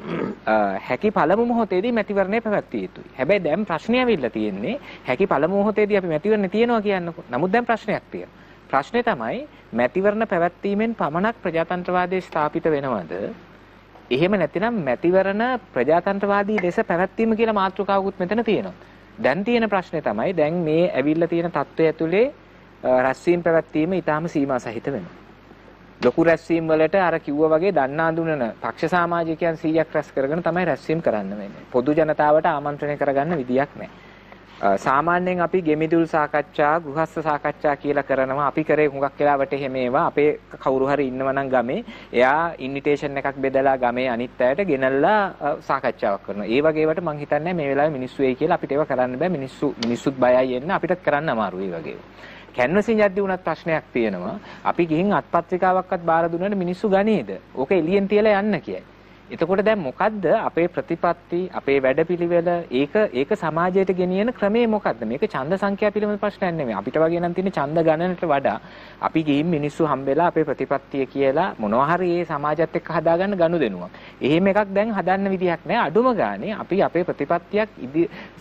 හැකි පළමු මොහොතේදී මැතිවරණය පැවැත්විය යුතුයි. හැබැයි දැන් ප්‍රශ්නේ ඇවිල්ලා තියෙන්නේ හැකි පළමු මොහොතේදී අපි මැතිවරණය තියනවා කියන්නකො. නමුත් දැන් ප්‍රශ්නයක් තියෙනවා. ප්‍රශ්නේ තමයි මැතිවරණ පැවැත්වීමෙන් පමණක් ප්‍රජාතන්ත්‍රවාදයේ ස්ථාපිත වෙනවද? එහෙම නැතිනම් මැතිවරණ ප්‍රජාතන්ත්‍රවාදී ලෙස පැවැත්වීම කියලා මාතෘකාවකුත් මෙතන තියෙනවා. දැන් තියෙන ප්‍රශ්නේ තමයි දැන් මේ ඇවිල්ලා තියෙන තත්ත්වය ඇතුලේ රැස්වීම පැවැත්වීම ඊටාම සීමා සහිත වෙනවා. ලොකු රැස්වීම් වලට අර කිව්වා වගේ දන්නා දුන්නන පක්ෂ සමාජිකයන් 100ක් රැස් කරගෙන තමයි රැස්වීම් කරන්න වෙන්නේ. පොදු ජනතාවට ආමන්ත්‍රණය කරගන්න විදියක් නැහැ. සාමාන්‍යයෙන් අපි ගෙමිදුල් සාකච්ඡා, ගෘහස්ත සාකච්ඡා කියලා කරනවා. අපි කරේ හුඟක් වෙලාවට එහෙම ඒවා අපේ කවුරු හරි ඉන්නව නම් ගමේ එයා ඉන්විටේෂන් එකක් බෙදලා ගමේ අනිත් අයට ගෙනල්ලා සාකච්ඡාවක් කරනවා. ඒ වගේ ඒවාට මං හිතන්නේ මේ වෙලාවේ මිනිස්සු එයි කියලා අපිට ඒවා කරන්න බෑ. මිනිස්සුත් බයයි එන්න අපිටත් කරන්න අමාරුයි ඒ වගේ. කැන්වසින් යද්දී උනත් ප්‍රශ්නයක් තියෙනවා. අපි ගිහින් අත්පත්‍රිකාවක්වත් බාර දුන්නාට මිනිස්සු ගනීද? ඕක එළියෙන් තියලා යන්න කියයි. එතකොට දැන් මොකද්ද අපේ ප්‍රතිපත්ති අපේ වැඩපිළිවෙල ඒක සමාජයට ගෙනියන ක්‍රමය මොකද්ද? මේක ඡන්ද සංඛ්‍යා පිළිබඳ ප්‍රශ්නයක් නෙමෙයි. අපිට වගේ නම් තියෙන ඡන්ද ගණනට වඩා අපි ගිහින් මිනිස්සු හම්බෙලා අපේ ප්‍රතිපත්තිය කියලා මොනවා හරි ඒ සමාජයත් එක්ක හදාගන්න ගනුදෙනුවක්. එහෙම එකක් දැන් හදන්න විදිහක් නැහැ. අඩුම ගානේ අපි අපේ ප්‍රතිපත්තියක්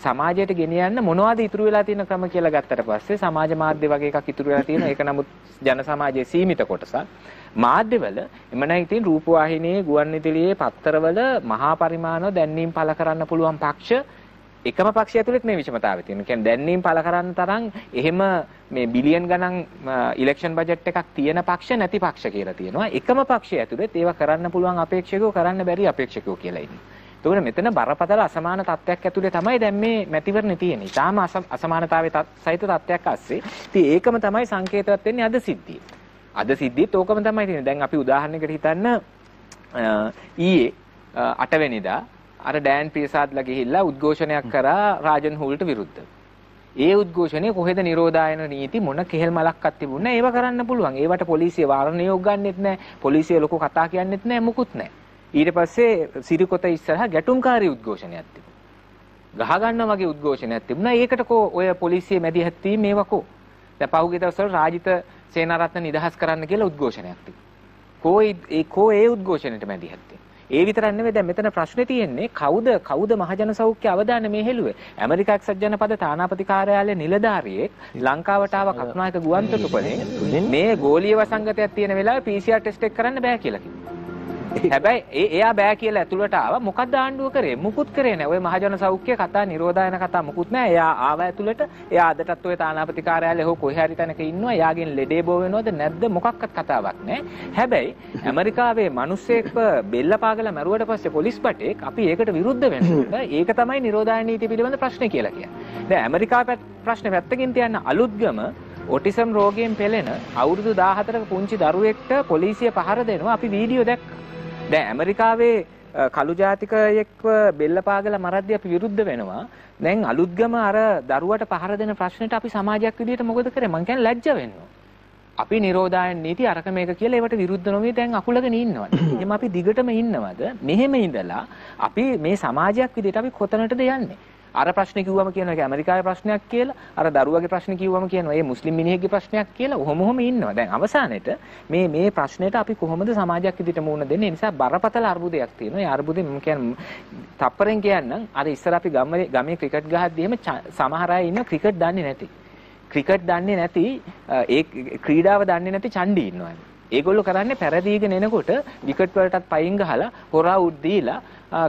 සමාජයට ගෙනියන්න මොනවද ඉතුරු වෙලා තියෙන ක්‍රම කියලා ගත්තට පස්සේ සමාජ මාධ්‍ය වගේ එකක් ඉතුරු වෙලා තියෙනවා. ඒක නමුත් ජන සමාජයේ සීමිත කොටසක්. මාධ්‍යවල එමනම් ඉතින් රූපවාහිනියේ ගුවන්විදුලියේ පත්තරවල මහා පරිමාණව දැන්වීම් පළ කරන්න පුළුවන් පක්ෂ එකම පක්ෂය ඇතුළෙත් මේ විෂමතාවය තියෙනවා. කියන්නේ දැන්වීම් පළ කරන්න තරම් එහෙම මේ බිලියන් ගණන් ඉලෙක්ෂන් බජට් එකක් තියෙන පක්ෂ නැති පක්ෂ කියලා තියෙනවා. එකම පක්ෂය ඇතුළෙත් ඒවා කරන්න පුළුවන් අපේක්ෂකයෝ කරන්න බැරි අපේක්ෂකයෝ කියලා ඉන්නවා. ඒකෝර මෙතන බරපතල අසමාන තත්ත්වයක් ඇතුලේ තමයි දැන් මේ මැතිවරණ තියෙන්නේ. ඊටාම අසමානතාවයේ සහිත තත්ත්වයක් ASCII. ඉතින් ඒකම තමයි සංකේතවත් වෙන්නේ අද සිද්ධියේ. අද සිද්ධියත් ඕකම තමයි තියෙන්නේ. දැන් අපි උදාහරණයකට හිතන්න ඊයේ 8 වෙනිදා අර ඩෑන් ප්‍රියසාද්ලා ගිහිල්ලා උද්ඝෝෂණයක් කරා රාජන් හූල්ට විරුද්ධව. ඒ උද්ඝෝෂණය කොහෙද නිරෝධායන නීති මොන කෙහෙල් මලක්වත් තිබුණේ නැහැ. ඒව කරන්න පුළුවන්. ඒවට පොලිසිය වාරණ නියෝග ගන්නෙත් නැහැ. පොලිසිය ලොකු කතා කියන්නෙත් නැහැ. මුකුත් නැහැ. ඊට පස්සේ සිරිකොත ඉස්සරහා ගැටුම්කාරී උද්ඝෝෂණයක් තිබුණා. ගහ ගන්නවා වගේ උද්ඝෝෂණයක් තිබුණා. ඒකට ඔය පොලිසිය මැදිහත් වීම මේවා කො. දැන් පහුගිය දවස්වල රාජිත සේනාරත්න නිදහස් කරන්න කියලා උද්ඝෝෂණයක් තිබුණා. කෝ ඒ උද්ඝෝෂණයට මැදිහත් වෙන්නේ. ඒ විතරක් නෙවෙයි දැන් මෙතන ප්‍රශ්නේ තියෙන්නේ කවුද මහජන සෞඛ්‍ය අවධානය මේ හෙළුවේ? ඇමරිකා එක්සත් ජනපද තානාපති කාර්යාලයේ නිලධාරියෙක් ලංකාවට ආව කටුනායක ගුවන්තොටුපලේ මේ ගෝලීය වසංගතයක් තියෙන වෙලාවේ PCR ටෙස්ට් එක කරන්න බෑ කියලා කිව්වා. හැබැයි එයා බෑ කියලා ඇතුළට ආවා. මොකක්ද ආණ්ඩුව කරේ? මුකුත් කරේ නැහැ. ඔය මහජන සෞඛ්‍ය කතා, නිරෝධායන කතා මුකුත් නැහැ. එයා ආවා ඇතුළට. එයා අදටත් ඔය තානාපති කාර්යාලයේ හෝ කොහේ හරි තැනක ඉන්නවා. එයාගෙන් ලෙඩේ බෝ වෙනවද නැද්ද මොකක්වත් කතාවක් නැහැ. හැබැයි ඇමරිකාවේ මිනිස්සෙක්ව බෙල්ල පාගලා මැරුවට පස්සේ පොලිස් බටෙක් අපි ඒකට විරුද්ධ වෙනකොට ඒක තමයි නිරෝධායන නීතිය පිළිබඳ ප්‍රශ්නේ කියලා කියන්නේ. දැන් ඇමරිකාවේ ප්‍රශ්නේ පැත්තකින් තියන්න අලුත්ගම ඔටිසම් රෝගයෙන් පෙළෙන අවුරුදු 14ක පුංචි දරුවෙක්ට පොලිසිය පහර දෙනවා. අපි වීඩියෝ දැක්කා. දැන් ඇමරිකාවේ කළු ජාතිකයෙක්ව බෙල්ල පාගලා මරද්දී අපි විරුද්ධ වෙනවා. දැන් අලුත්ගම අර දරුවට පහර දෙන ප්‍රශ්නෙට අපි සමාජයක් විදිහට මොකද කරේ? මං කියන්නේ ලැජ්ජ වෙන්න. අපි නිරෝධායන නීති අරක මේක කියලා ඒවට විරුද්ධ නොවී දැන් අකුලගෙන ඉන්නවා. එහෙනම් අපි දිගටම ඉන්නවද? මෙහෙම ඉඳලා අපි මේ සමාජයක් විදිහට අපි කොතනටද යන්නේ? අර ප්‍රශ්නේ කිව්වම කියනවා ඒක ඇමරිකාවේ ප්‍රශ්නයක් කියලා. අර දරුවගේ ප්‍රශ්නේ කිව්වම කියනවා ඒ මුස්ලිම් මිනිහෙක්ගේ ප්‍රශ්නයක් කියලා. ඔහොම ඉන්නවා. දැන් අවසානයේට මේ ප්‍රශ්නෙට අපි කොහොමද සමාජයක් විදිහට මුහුණ දෙන්නේ? ඒ නිසා බරපතල අර්බුදයක් තියෙනවා. ඒ අර්බුදේ මම කියන්නේ තප්පරෙන් කියන්නම් අර ඉස්සර අපි ගමේ ක්‍රිකට් ගහද්දී එහෙම සමහර අය ඉන්නවා ක්‍රිකට් දන්නේ නැති. ක්‍රිකට් දන්නේ නැති ඒ ක්‍රීඩාව දන්නේ නැති චණ්ඩි ඉන්නවා. ඒගොල්ලෝ කරන්නේ පැරදීගෙන එනකොට විකට් වලටත් පයින් ගහලා හොරා උඩ් දීලා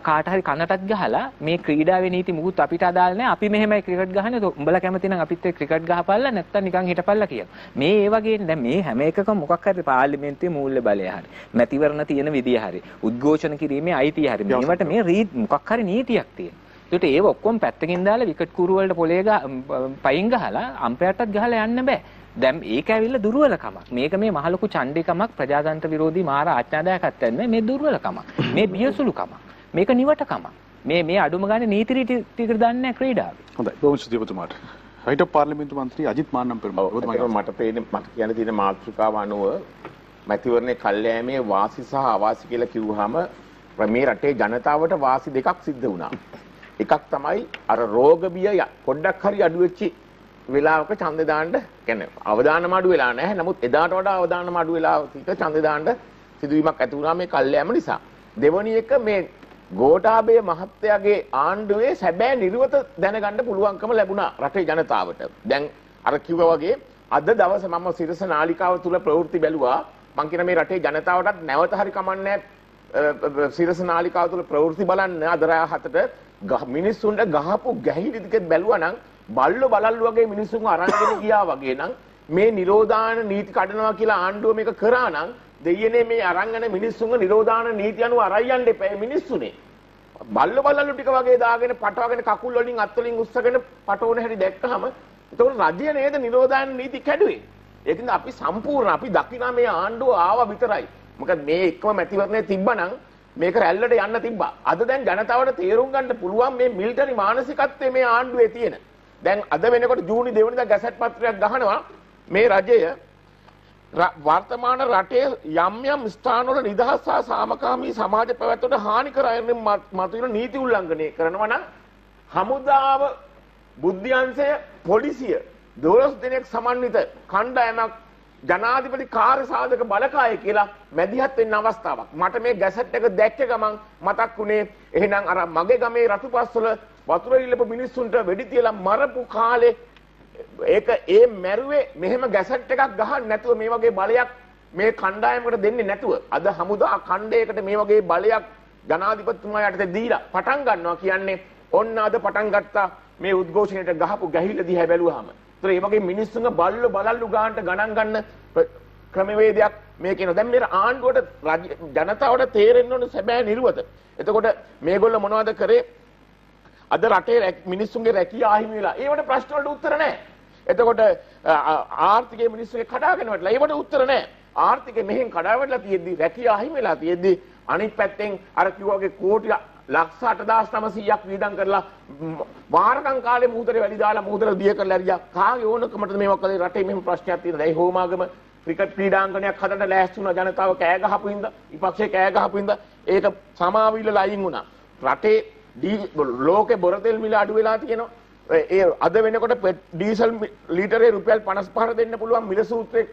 කාට හරි කනටත් ගහලා මේ ක්‍රීඩාවේ නීති මුකුත් අපිට අදාළ නැහැ. අපි මෙහෙමයි ක්‍රිකට් ගහන්නේ. උඹලා කැමති නම් අපිත් එක්ක ක්‍රිකට් ගහපල්ලා නැත්තම් නිකන් හිටපල්ලා කියනවා. මේ ඒ වගේ දැන් මේ හැම එකකම මොකක් හරි පාර්ලිමේන්තුවේ මූල්‍ය බලය හරි. මැතිවරණ තියෙන විදිය හරි. උද්ඝෝෂණ කිරීමේ අයිතිය හරි. මේවට මේ මොකක් හරි නීතියක් තියෙනවා. ඒකට ඒව ඔක්කොම පැත්තකින් දාලා විකට් කුරු වලට පොලේ පයින් ගහලා අම්පයර්ටත් ගහලා යන්න බෑ. දැන් ඒක ඇවිල්ලා දුර්වලකමක්. මේක මේ මහ ලොකු ඡණ්ඩිකමක් ප්‍රජාතන්ත්‍ර විරෝධී මාර ආඥාදායකත්වයක් නෙමෙයි මේ දුර්වලකමක්. මේ බියසුලුකමක්. මේක නිවටකමක්. මේ අඩුම ගානේ නීති රීති ටික දන්නේ නැහැ ක්‍රීඩාවේ. හොඳයි. බොහොම ස්තුතියි ඔබතුමාට. හිටපු පාර්ලිමේන්තු මන්ත්‍රී අජිත් මාන්නම් පෙරමුණ. මට කියන්න තියෙන මාතෘකාව අනුව මැතිවරණයේ කල්යෑමේ වාසි සහ අවාසි කියලා කිව්වහම මේ රටේ ජනතාවට වාසි දෙකක් සිද්ධ වුණා. එකක් තමයි අර රෝග බිය පොඩ්ඩක් හරි අඩු වෙච්ච වෙලාවක ඡන්දේ දාන්න කියන්නේ අවදානම අඩු වෙලා නැහැ. නමුත් එදාට වඩා අවදානම අඩු වෙලා ඡන්දේ දාන්න සිදුවීමක් ඇති වුණා මේ කල්යෑම නිසා. දෙවැනි එක මේ ගෝඨාභය මහත්තයාගේ ආණ්ඩුවේ සැබෑ නිර්වත දැනගන්න පුළුවන්කම ලැබුණා රටේ ජනතාවට. දැන් අර කිව්වා වගේ අද දවසේ මම සිරස නාලිකාව තුල ප්‍රවෘත්ති බැලුවා. මං කියන මේ රටේ ජනතාවටත් නැවත හරි කමන්නේ සිරස නාලිකාව තුල ප්‍රවෘත්ති බලන්න අද රාය 7ට මිනිස්සුන්ට ගහපු ගැහිලි ටිකත් බැලුවා නම් බල්ලෝ බලල්ලු වගේ මිනිස්සුන් අරන්ගෙන ගියා වගේ නම් මේ නිරෝධායන නීති කඩනවා කියලා ආණ්ඩුව මේක කරා නම් දෙයනේ මේ අරන්ගෙන මිනිස්සුන්ගේ නිරෝධායන නීති අනුව අරයි යන්න එපා මිනිස්සුනේ. බල්ලෝ බලල්ලු ටික වගේ දාගෙන පටවගෙන කකුල් වලින් අත් වලින් උස්සගෙන පටවන හැටි දැක්කහම එතකොට රජය නේද නිරෝධායන නීති කැඩුවේ. ඒකින්ද අපි සම්පූර්ණ අපි දකිනා මේ ආණ්ඩුව ආවා විතරයි. මොකද මේ එකම මැතිවරණය තිබ්බනම් මේක රැල්ලට යන්න තිබ්බා. අද දැන් ජනතාවට තේරුම් ගන්න පුළුවන් මේ මිලිටරි මානසිකත්වයේ මේ ආණ්ඩුවේ තියෙන. දැන් අද වෙනකොට ජූනි 2 වෙනිදා ගැසට් පත්‍රයක් ගහනවා මේ රජය වර්තමාන රටේ යම් යම් ස්ථානවල නිදහස් සහ සාමකාමී සමාජ පැවැත්මට හානි කරන මතුවෙන නීති උල්ලංඝනය කරනවා නම් හමුදාව බුද්ධ්‍යංශය පොලිසිය 12 දිනක් සමන්විත කණ්ඩායමක් ජනාධිපති කාර්ය සාධක බලකාය කියලා මැදිහත් වෙන්න අවස්ථාවක්. මට මේ ගැසට් එක දැක්ක ගමන් මතක් වුණේ එහෙනම් අර මගේ ගමේ රතුපස්වල වතුර ඉල්ලපු මිනිස්සුන්ට වෙඩි තියලා මරපු කාලේ ඒක ඒ මැරුවේ මෙහෙම ගැසට් එකක් ගහන්න නැතුව මේ වගේ බලයක් මේ කණ්ඩායමකට දෙන්නේ නැතුව අද හමුදා ඛණ්ඩයකට මේ වගේ බලයක් ජනාධිපතිතුමා යටතේ දීලා පටන් ගන්නවා කියන්නේ ඔන්න අද පටන් ගත්තා මේ උද්ඝෝෂණයට ගහපු ගැහිල්ල දිහා බැලුවාම. ඒතර මේ වගේ මිනිස්සුන්ගේ බලල්ලු ගානට ගණන් ගන්න ක්‍රමවේදයක් මේ කියනවා. දැන් මේ ආණ්ඩුවට ජනතාවට තේරෙන්න ඕන සැබෑ නිර්වත. එතකොට මේගොල්ලෝ මොනවද කරේ? අද රටේ මිනිස්සුන්ගේ රැකියාව අහිමි වෙලා. ඒවට ප්‍රශ්න වලට උත්තර නැහැ. එතකොට ආර්ථිකයේ මිනිස්සුන්ගේ කඩාගෙන වැටලා. ඒවට උත්තර නැහැ. ආර්ථිකය මෙහෙන් කඩාවැටලා තියෙද්දි රැකියාව අහිමි වෙලා තියෙද්දි අනිත් පැත්තෙන් අර කිව්වාගේ කෝටි ලක්ෂ 8900ක් වියදම් කරලා වාරකම් කාලේ මුහුදේ වැඩි දාලා මුහුදට දිය කරලා ඇරියා. කාගේ ඕනකමද මේවා කළේ? රටේ මෙහෙම ප්‍රශ්නයක් තියෙනවා. දැන් හෝමාගම ක්‍රිකට් ක්‍රීඩාංගණයක් හදන්න ලෑස්ති වුණා. ජනතාව කෑ ගහපු හින්දා, විපක්ෂයේ කෑ ගහපු හින්දා ඒක සමාවිල්ලලා අයින් වුණා. රටේ ලෝකේ බොරතෙල් මිල අඩු වෙලා තියෙනවා. ඒ අද වෙනකොට ඩීසල් ලීටරේ රුපියල් 55 දෙන්න පුළුවන් මිල සූත්‍රයේ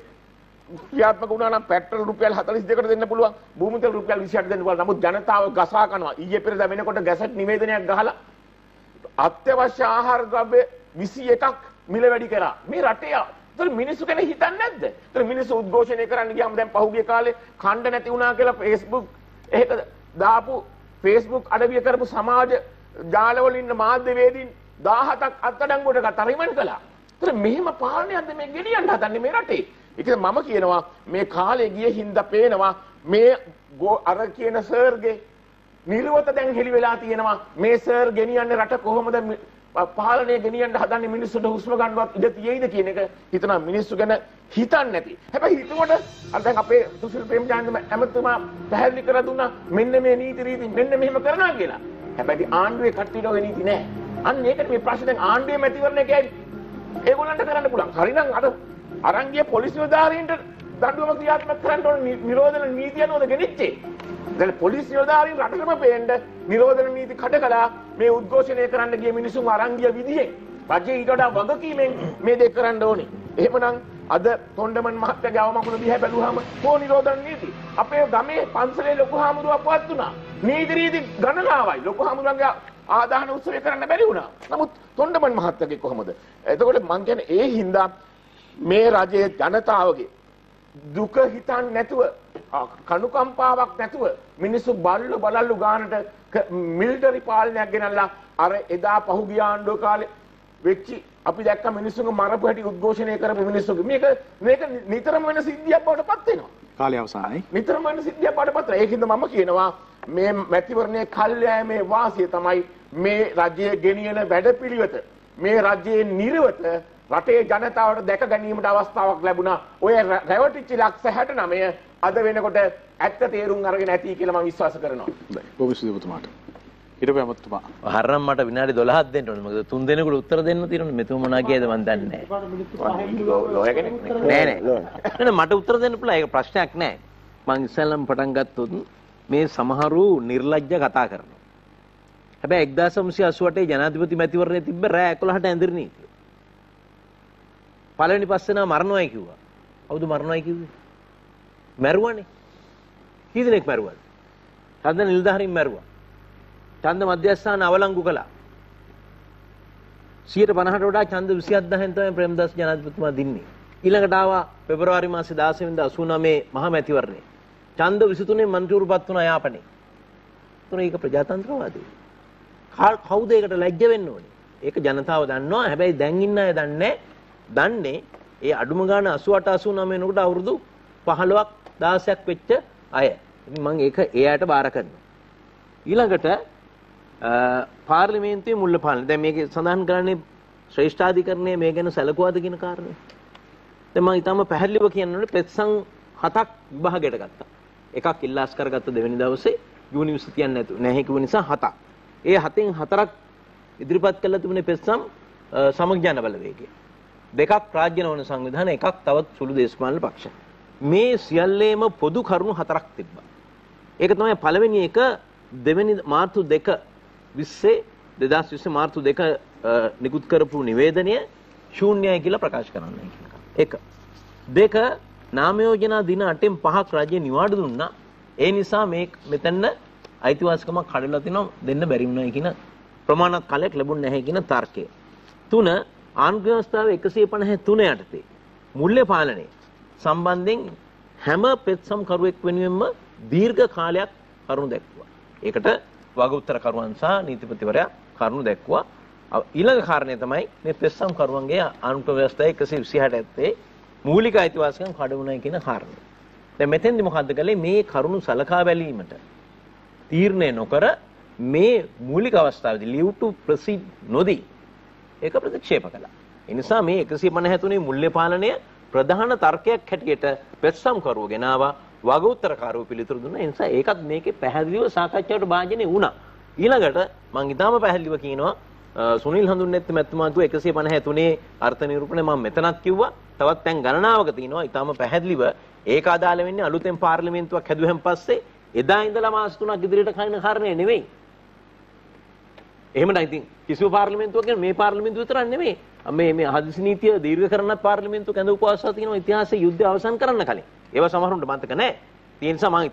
ක්‍රියාත්මක වුණා නම් පෙට්‍රල් රුපියල් 42කට දෙන්න පුළුවන්, භූමි තෙල් රුපියල් 28ට දෙන්න පුළුවන්. නමුත් ජනතාව ගසා කනවා. ඊයේ පෙරේදා වෙනකොට ගැසට් නිවේදනයක් ගහලා අත්‍යවශ්‍ය ආහාර ද්‍රව්‍ය 21ක් මිල වැඩි කරා. මේ රටේ ඒතර මිනිස්සු කෙනෙක් හිතන්නේ නැද්ද? ඒතර මිනිස්සු උද්ඝෝෂණය කරන්න ගියාම දැන් පහුගිය කාලේ ඛණ්ඩ නැති වුණා කියලා Facebook එහෙක දාපු Facebook අඩවිය කරපු සමාජ ජාලවල ඉන්න මාධ්‍යවේදීන් 17ක් අත්අඩංගුවට ගත්තා, රිමන්ඩ් කළා. ඒතර මෙහෙම පාලනයක්ද මේ ගෙනියන්න හදන්නේ මේ රටේ? ඒක මම කියනවා මේ කාලේ ගියේ හින්දා පේනවා මේ අර කියන සර්ගේ නිර්වත දැන් හෙලි වෙලා තියෙනවා. මේ සර් ගෙනියන්නේ රට කොහොමද පාලනය ගෙනියන්න හදන්නේ, මිනිස්සුන්ට හුස්ම ගන්නවත් ඉඩ තියෙයිද කියන එක හිතනවා. මිනිස්සු ගැන හිතන්නේ නැති. හැබැයි හිතුවට අර දැන් අපේ සුසිල් ප්‍රේමචන්ද්‍ර ඇමතුමා පැහැදිලි කර දුන්නා මෙන්න මේ නීති රීති මෙන්න මෙහෙම කරනවා කියලා. හැබැයි ආණ්ඩුවේ කට්ටියට ඔය නීති නැහැ. අන්න ඒකට මේ ප්‍රශ්නේ දැන් ආණ්ඩුවේ මැතිවරණය කියන්නේ ඒගොල්ලන්ට කරන්න පුළුවන්. හරිනම් අර අරංගිය පොලිස් නිලධාරීන්ට දඬුවම ක්‍රියාත්මක කරන්න ඕන නිරෝධන නීතිය නෝද ගෙනිච්චේ. දැන් පොලිස් නිලධාරීන් රටටම පේන්න නිරෝධන නීති කඩකලා මේ උද්ඝෝෂණය කරන්න ගිය මිනිසුන් අරංගිය විදියෙන් රජයේ ඊට වඩා වගකීමෙන් මේ දෙක කරන්න ඕනේ. එහෙමනම් අද තොණ්ඩමන් මහත්තයාගේ අවමකුණ දිහා බැලුවාම කො නිරෝධන නීති අපේ ගමේ පන්සලේ ලොකු හාමුදුරුවෝ අපවත් වුණා. නීති රීති ගණනාවයි ලොකු හාමුදුරන්ගේ ආදාහන උත්සවය කරන්න බැරි වුණා. නමුත් තොණ්ඩමන් මහත්තයාගේ කොහොමද? එතකොට මං කියන්නේ ඒ හින්දා මේ රජයේ ජනතාවගේ දුක හිතන්නේ නැතුව කනුකම්පාවක් නැතුව මිනිස්සු බලල්ලු ගානට මිලිටරි පාලනයක් ගෙනල්ලා අර එදා පහුගිය ආණ්ඩුව කාලේ වෙච්චි අපි දැක්ක මිනිස්සුන්ගේ මරපු හැටි උද්ඝෝෂණය කරපු මිනිස්සුන්ගේ මේක නිතරම වෙන සිද්ධියක් බවට පත් වෙනවා. කාලය අවසానයි. නිතරම වෙන සිද්ධියක් බවට පත් වෙනවා. ඒකින්ද මම කියනවා මේ මැතිවරණයේ කල්යෑමේ වාසිය තමයි මේ රජයේ ගෙනියන වැඩපිළිවෙත. මේ රජයේ නිර්වත රටේ ජනතාවට දැක ගැනීමට අවස්ථාවක් ලැබුණා. ඔය රැවටිච්ච ලක්ෂ 69 අද වෙනකොට ඇත්ත තේරුම් අරගෙන ඇති කියලා මම විශ්වාස කරනවා. ගෝවිස් දෙවතුමාට. ඊටපස්සේ අමතුමා. හරනම් මට විනාඩි 12ක් දෙන්න ඕනේ. මොකද 3 දෙනෙකුට උත්තර දෙන්න තියෙනවනේ. මෙතුම මොනවා කියද මන් දන්නේ නැහැ. නෑ මට උත්තර දෙන්න පුළුවන්. ඒක ප්‍රශ්නයක් නෑ. මං ඉස්සෙල්ලම පටන් ගත්තොත් මේ සමහරු නිර්ලජ්ජ කතා කරනවා. හැබැයි 1988 ජනාධිපති මැතිවරණයේ තිබ්බ රෑ 11ට ඇඳිරි නීතිය. පළවෙනි පස්සේනා මරණවයි කිව්වා. කවුද මරණවයි කිව්වේ? මැරුවානේ. කී දෙනෙක් මැරුවද? ඡන්ද නිලධාරීන් මැරුවා. ඡන්ද මධ්‍යස්ථාන අවලංගු කළා. 150ට වඩා ඡන්ද 27000න් තමයි ප්‍රේමදාස ජනාධිපතිතුමා දින්නේ. ඊළඟට ආවා පෙබරවාරි මාසේ 16 වෙනිදා 89 මහා මැතිවරණය. ඡන්ද 23 මන්ත්‍රීවරුපත් වුණා යාපනයේ. උතන ඒක ප්‍රජාතන්ත්‍රවාදී. කවුද ඒකට ලැජ්ජ වෙන්න ඕනේ? ඒක ජනතාව දන්නවා. හැබැයි දැන් ඉන්න අය දන්නේ ඒ අඩුම ගාන 88 89 වෙනකොට අවුරුදු 15ක් 16ක් වෙච්ච අය. ඉතින් මම ඒක එයාට බාර කරනවා. ඊළඟට පාර්ලිමේන්තුවේ මුල්ල පාලනය. දැන් මේකේ සඳහන් කරන්නේ ශ්‍රේෂ්ඨාධිකරණය මේ ගැන සැලකුවාද කියන කාරණේ. දැන් මම ඊටම පැහැදිලිව කියනවනේ පෙත්සම් 7ක් විභාගයට ගත්තා. එකක් ඉල්ලාස් කරගත්ත දෙවෙනි දවසේ යුනිවර්සිටියක් නැහැ කිව්ව නිසා 7ක්. ඒ 7න් 4ක් ඉදිරිපත් කළා තිබුණේ පෙත්සම් සමග ජන බලවේගය. දෙකක් රාජ්‍ය නොවන සංවිධාන, එකක් තවත් සුළු දේශපාලන පක්ෂ. මේ සියල්ලේම පොදු කරුණු හතරක් තිබ්බා. ඒක තමයි පළවෙනි එක දෙවෙනි මාර්තු 2 2020 මාර්තු 2 නිකුත් කරපු නිවේදනය ශූන්‍යයි කියලා ප්‍රකාශ කරන්නයි කියන එක. දෙක නාම යෝජනා දින 8න් 5ක් රජය නිවාඩු දුන්නා. ඒ නිසා මේ මෙතන අයිතිවාසිකමක් කඩලා තිනවා දෙන්න බැරි වුණායි කියන ප්‍රමාණවත් කාලයක් ලැබුණ නැහැ කියන තර්කය. 3 ආණ්ඩු ව්‍යවස්ථාව 153 යටතේ මුල්‍ය පාලනය සම්බන්ධයෙන් හැම පෙත්සම් කරුවෙක් වෙනුවෙන්ම දීර්ඝ කාලයක් කරුණු දැක්වුවා. ඒකට වග උත්තර කරුවන් සහ නීතිපතිවරයා කරුණු දැක්වුවා. ඊළඟ කාරණය තමයි මේ පෙත්සම් කරුවන්ගේ ආණ්ඩු ව්‍යවස්ථාවේ 126 ඇත්තේ මූලික අයිතිවාසිකම් කඩවුණයි කියන කාරණය. දැන් මෙතෙන්දි මොකද්ද කළේ මේ කරුණු සලකා බැලීමට තීරණය නොකර මේ මූලික අවස්ථාවේදී live to proceed නොදී ඒක ප්‍රතික්ෂේප කළා. ඒ නිසා මේ 153 මුල්‍ය පාලනය ප්‍රධාන තර්කයක් හැටියට පෙත්සම් කරුව ගෙනාවා වග උත්තරකාරව පිළිතුරු දුන්නා. ඒ නිසා ඒකත් මේකේ පැහැදිලිව සාකච්ඡාවට භාජනය වුණා. ඊළඟට මම ඊටාම පැහැදිලිව කියනවා සුනිල් හඳුන්නැත්ත මැතිතුමා කිව්ව 153 අර්ථ නිරූපණය මම මෙතනත් කිව්වා. තවත් දැන් ගණනාවක තියෙනවා ඊටාම පැහැදිලිව ඒක අදාළ වෙන්නේ අලුතෙන් පාර්ලිමේන්තුවක් හැදුවෙන් පස්සේ එදා ඉඳලා මාස 3ක් ඉදිරියට කයින් කාරණේ නෙවෙයි. එහෙම නැත්නම් කිසිම පාර්ලිමේන්තුවක් කියන්නේ මේ පාර්ලිමේන්තුව විතරක් නෙවෙයි. මේ හදිසි නීතිය දීර්ඝ කරන්නත් පාර්ලිමේන්තුව කැඳවපු අවස්ථා තියෙනවා ඉතිහාසයේ යුද්ධය අවසන් කරන්න කලින්. ඒවා සමහරුන්ට මතක නැහැ. ඒ නිසා මම